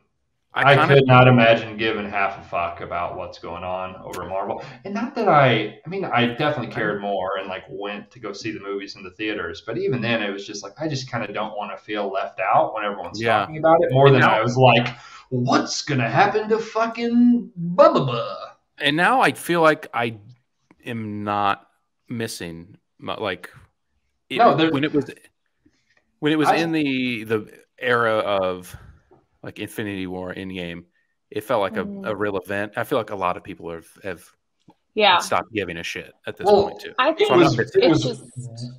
I I kind of could not imagine giving half a fuck about what's going on over at Marvel. And not that I mean, I definitely cared more and like went to go see the movies in the theaters. But even then, it was just like, I just kind of don't want to feel left out when everyone's yeah. talking about it more And than now I was like, what's going to happen to fucking Bubba? and now I feel like I am not missing like No, there, when it was I, in the era of like Infinity War Endgame, it felt like a real event. I feel like a lot of people have yeah. stopped giving a shit at this well, point too. I it think So I'm was, not it it's was, just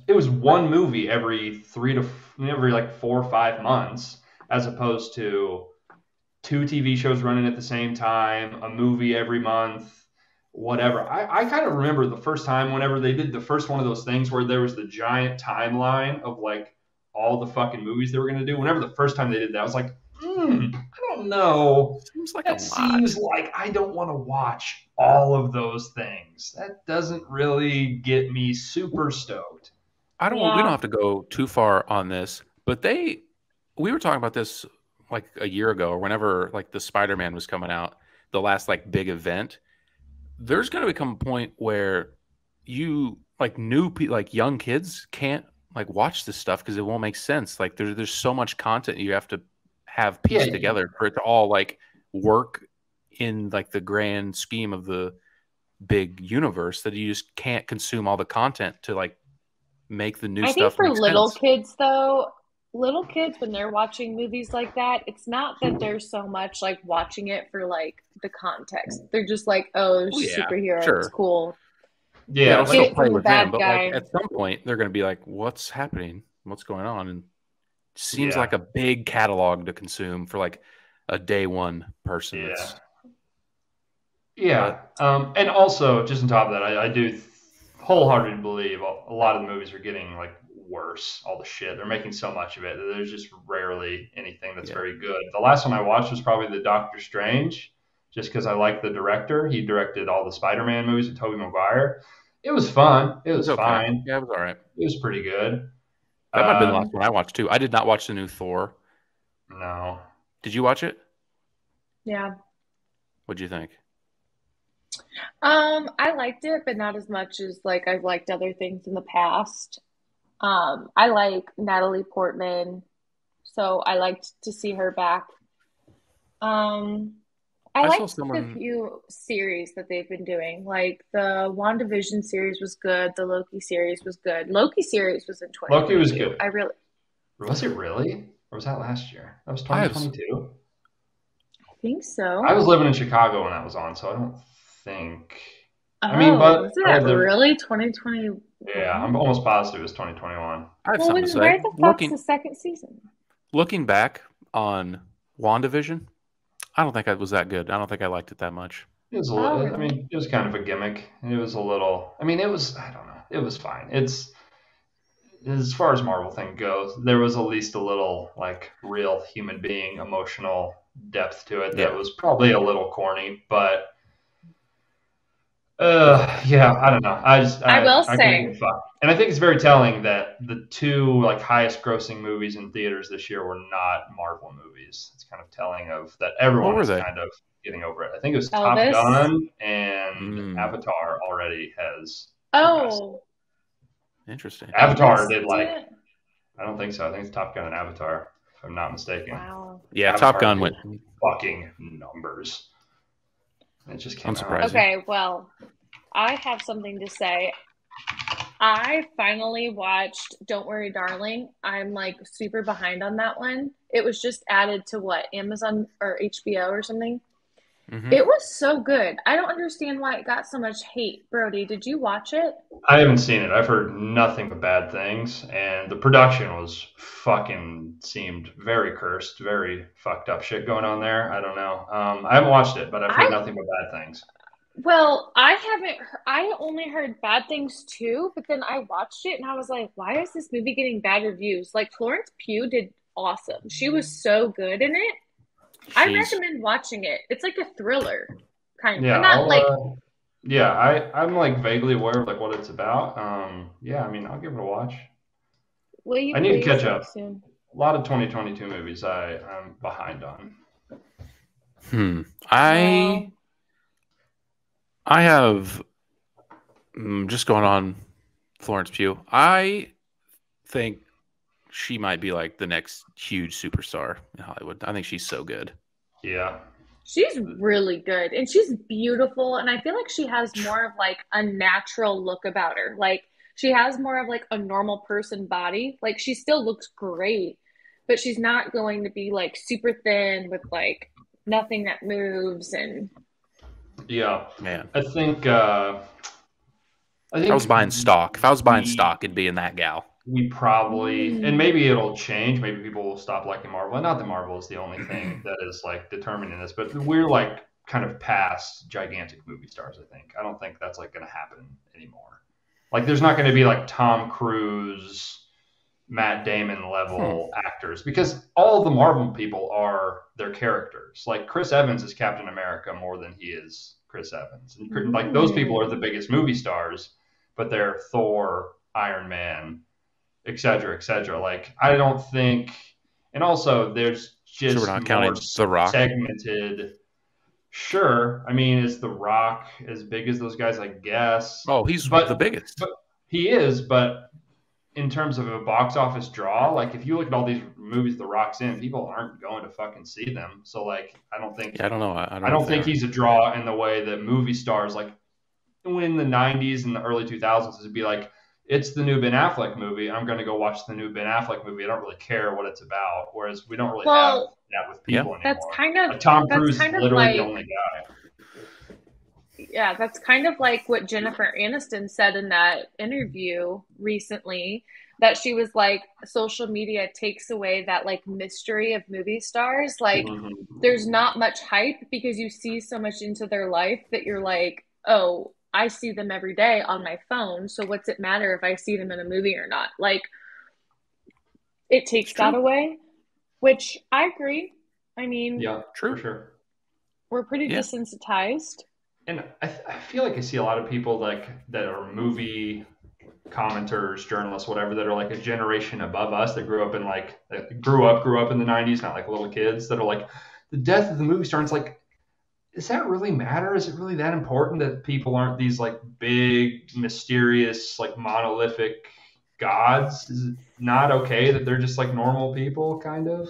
it was one movie every like 4 or 5 months, as opposed to 2 TV shows running at the same time, a movie every month, whatever. I kind of remember the first time whenever they did the first one of those things where there was the giant timeline of like all the fucking movies they were going to do. Whenever the first time they did that, I was like, I don't know. seems like That a lot. seems like I don't want to watch all of those things. That doesn't really get me super stoked. We don't have to go too far on this, but we were talking about this like a year ago or whenever like the Spider-Man was coming out, the last like big event. There's going to become a point where you like like young kids can't like watch this stuff because it won't make sense. Like there's so much content you have to have pieced Yeah. together for it to all like work in like the grand scheme of the big universe that you just can't consume all the content to like make the new I think stuff for make little sense. kids though, little kids when they're watching movies like that, it's not that they're so much like watching it for like the context. They're just like, oh, Oh, yeah, superhero, it's sure. cool. Yeah, it'll Yeah, Get still it play from the with them, bad but guy. like at some point they're going to be like, "What's happening? What's going on?" And it seems Yeah. like a big catalog to consume for like a day one person. Yeah. That's Yeah. And also, just on top of that, I do wholeheartedly believe a lot of the movies are getting like worse. All the shit. They're making so much of it that there's just rarely anything that's Yeah. very good. The last one I watched was probably the Doctor Strange, just because I like the director. He directed all the Spider-Man movies with Tobey Maguire. It was fun. It was okay. fine. Yeah, it was all right. It was pretty good. That might have been the last one I watched too. I did not watch the new Thor. No. Did you watch it? Yeah. What'd you think? I liked it, but not as much as like I've liked other things in the past. I like Natalie Portman, so I liked to see her back. Um, I I saw liked the someone. few series that they've been doing. Like the WandaVision series was good, the Loki series was good. Loki series was in Loki was 2022. good. Was it really? Or was that last year? That was I have 2022. I think so. I was living in Chicago when that was on, so I don't think. Oh, I mean, but was that really 2020? Yeah, I'm almost positive it was 2021. I have Well, something to where say. the fuck's the second season? Looking back on WandaVision, I don't think it was that good. I don't think I liked it that much. It was a Oh, little. I really? mean, it was kind of a gimmick. It was a little. I mean, it was. I don't know. It was fine. It's as far as Marvel thing goes. There was at least a little like real human being emotional depth to it that Yeah. was probably a little corny, but. Yeah, I don't know. I will couldn't say- give a fuck. And I think it's very telling that the 2 like highest grossing movies in theaters this year were not Marvel movies. It's kind of telling of that everyone What were is they? kind of getting over it. I think it was Elvis? Top Gun and Mm. Avatar already has. Oh, Interesting. Avatar Elvis did like did? I don't think so. I think it's Top Gun and Avatar, if I'm not mistaken. Wow. Yeah, Avatar Top Gun did went. fucking numbers. It just came I'm out. surprised. Okay, well, I have something to say. I finally watched Don't Worry, Darling. I'm like super behind on that one. It was just added to what, Amazon or HBO or something? Mhm. It was so good. I don't understand why it got so much hate. Brody, did you watch it? I haven't seen it. I've heard nothing but bad things, and the production was fucking seemed very cursed, very fucked up shit going on there. I don't know. I haven't watched it, but I've heard nothing but bad things. Well, I only heard bad things too, but then I watched it and I was like, why is this movie getting bad reviews? Like Florence Pugh did awesome. She was so good in it. I She's recommend watching it. It's like a thriller, kind of. Yeah, Not like I'm like vaguely aware of like what it's about. Yeah, I mean, I'll give it a watch. will you I need to please catch like up. soon? A lot of 2022 movies I'm behind on. I have just going on Florence Pugh. I think she might be like the next huge superstar in Hollywood. I think she's so good. Yeah. She's really good and she's beautiful, and I feel like she has more of like a natural look about her. Like she has more of like a normal person body. Like she still looks great, but she's not going to be like super thin with like nothing that moves and Yeah. Man, I think if I was buying stock, we- it'd be in that gal. we probably, and maybe it'll change. Maybe people will stop liking Marvel. And not that Marvel is the only thing that is like determining this, but we're like kind of past gigantic movie stars. I don't think that's like going to happen anymore. Like there's not going to be like Tom Cruise, Matt Damon level actors, because all the Marvel people are their characters. Like Chris Evans is Captain America more than he is Chris Evans. And like those people are the biggest movie stars, but they're Thor, Iron Man, et cetera, et cetera. Like, I don't think, and also there's just So we're not counting more The Rock? segmented. Sure, I mean, is The Rock as big as those guys? I guess. Oh, he's But- the biggest. But he is, but in terms of a box office draw, like if you look at all these movies The Rock's in, people aren't going to fucking see them. So like, I don't think Yeah, I don't know. I don't think he's a draw in the way that movie stars like in the 90s and the early 2000s it'd be like, it's the new Ben Affleck movie. I'm going to go watch the new Ben Affleck movie. I don't really care what it's about. Whereas we don't really have that with people anymore. that's kind of Like Tom that's Cruise is kind of literally like the only guy. yeah, that's kind of like what Jennifer Aniston said in that interview recently, that she was like, social media takes away that like mystery of movie stars. Like Mhm. there's not much hype because you see so much into their life that you're like, oh, I see them every day on my phone. So what's it matter if I see them in a movie or not? Like it takes that away, which I agree. I mean, Yeah, True. for sure. we're pretty Yeah. desensitized. And I feel like I see a lot of people like that are movie commenters, journalists, whatever, that are like a generation above us that grew up in like grew up in the 90s, not like little kids, that are like, the death of the movie star. And it's like, does that really matter? Is it really that important that people aren't these like big, mysterious, like monolithic gods? Is it not okay that they're just like normal people, kind of?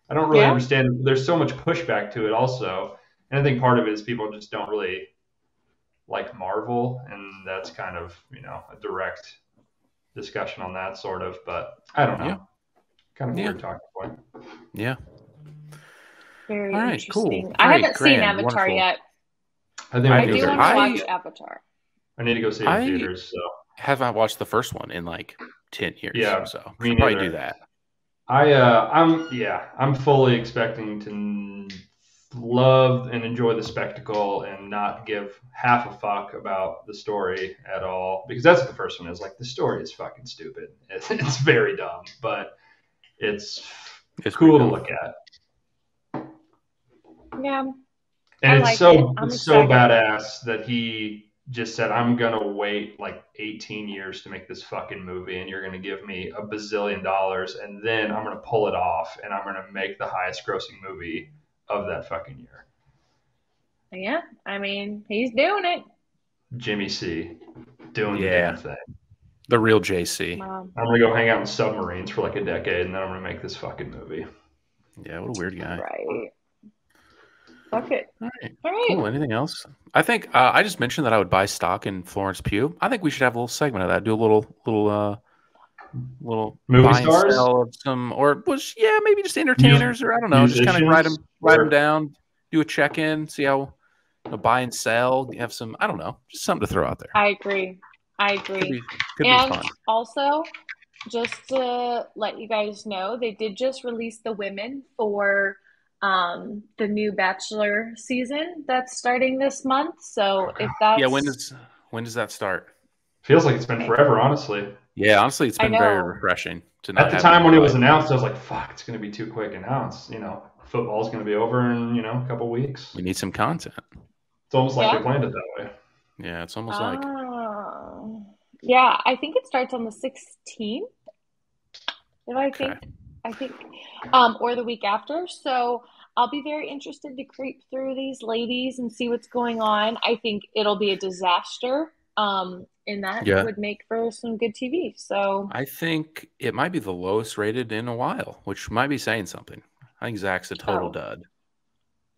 I don't really Yeah. understand. There's so much pushback to it also. And I think part of it is people just don't really like Marvel, and that's kind of, a direct discussion on that sort of, but I don't know. Yeah. Kind of a Yeah. weird talking point. Yeah. Very All right, interesting. cool. I Great, haven't seen grand, Avatar wonderful. yet. I think I I do do agree. want to I- watch Avatar. I need to go see it in theaters. So Haven't watched the first one in like 10 years. Yeah, So me should probably neither. do that. I'm fully expecting to love and enjoy the spectacle and not give half a fuck about the story at all, because that's what the first one is. Like, the story is fucking stupid. It's very dumb, but it's It's cool pretty to cool. look at. Yeah. And I it's like so it. I'm it's so excited. badass that he just said, I'm gonna wait like 18 years to make this fucking movie, and you're gonna give me $1 bazillion, and then I'm gonna pull it off, and I'm gonna make the highest grossing movie of that fucking year. Yeah. I mean, he's doing it. Jimmy C doing the Yeah. damn thing. The real JC. I'm gonna go hang out in submarines for like a decade, and then I'm gonna make this fucking movie. Yeah, what a weird guy. Right. Fuck it. All right. All right. Cool. Anything else? I think I just mentioned that I would buy stock in Florence Pugh. I think we should have a little segment of that. Do a little Movie buy and stars? sell of some, or maybe just entertainers, or I don't know, just kind of write them Musicians? down, do a check in, see how buy and sell. Have some, I don't know, just something to throw out there. I agree. Could be And fun. also, just to let you guys know, they did just release the women for the new Bachelor season that's starting this month. So if that's Yeah, when does that start? Feels like it's been forever, honestly. Yeah, honestly, it's I been very know. refreshing to not At the have time it when it go was by. announced, I was like, fuck, it's gonna be too quick. And now it's, football's going to be over in, a couple weeks. We need some content. It's almost like Yeah. they planned it that way. Yeah, it's almost like Yeah, I think it starts on the 16th. Okay. I think, or the week after. So I'll be very interested to creep through these ladies and see what's going on. I think it'll be a disaster. And that Yeah. would make for some good TV. So I think it might be the lowest rated in a while, which might be saying something. I think Zach's a total Oh. dud.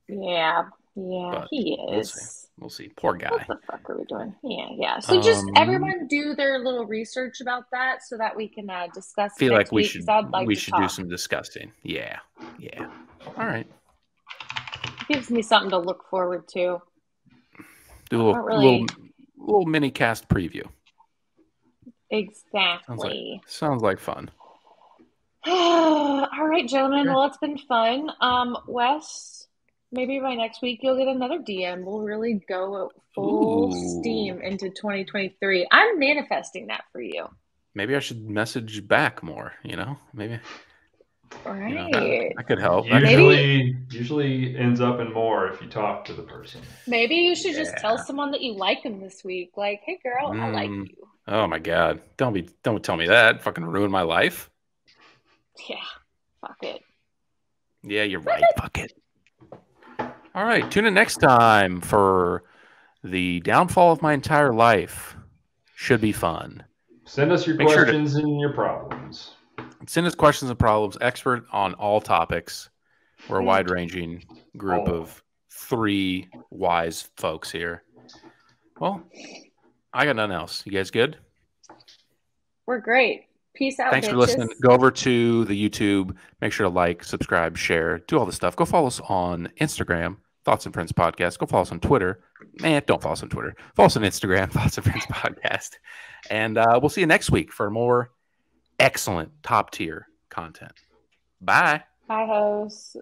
yeah, But he we'll is. see. We'll see. Poor guy. What the fuck are we doing? Yeah. So just Um, everyone do their little research about that so that we can discuss. I feel next like we week, should 'cause I'd like we to should do talk. some discussing. Yeah. All right. Gives me something to look forward to. Do a Not little, really. little mini cast preview. Exactly. Sounds like fun. All right, gentlemen. Okay. Well, it's been fun. Wes, maybe by next week you'll get another DM. We'll really go full Ooh. steam into 2023. I'm manifesting that for you. Maybe I should message back more. Maybe All you know, right. that could help. Usually ends up in more if you talk to the person. Maybe you should just tell Yeah. someone that you like them this week. Like, hey, girl, I like Mm. you. Oh my God! Don't tell me that. Fucking ruin my life. Yeah. Fuck it. Yeah, you're right. Fuck it. All right. Tune in next time for the downfall of my entire life. Should be fun. Send us your Make sure to- questions and your problems. Send us questions and problems. Expert on all topics. We're a wide-ranging group of 3 wise folks here. Well, I got nothing else. You guys good? We're great. Peace out, Thanks bitches. for listening. Go over to the YouTube. Make sure to like, subscribe, share, do all the stuff. Go follow us on Instagram, Thoughts and Friends Podcast. Go follow us on Twitter. Don't follow us on Twitter. Follow us on Instagram, Thoughts and Friends Podcast. And we'll see you next week for more excellent top-tier content. Bye. Bye, host.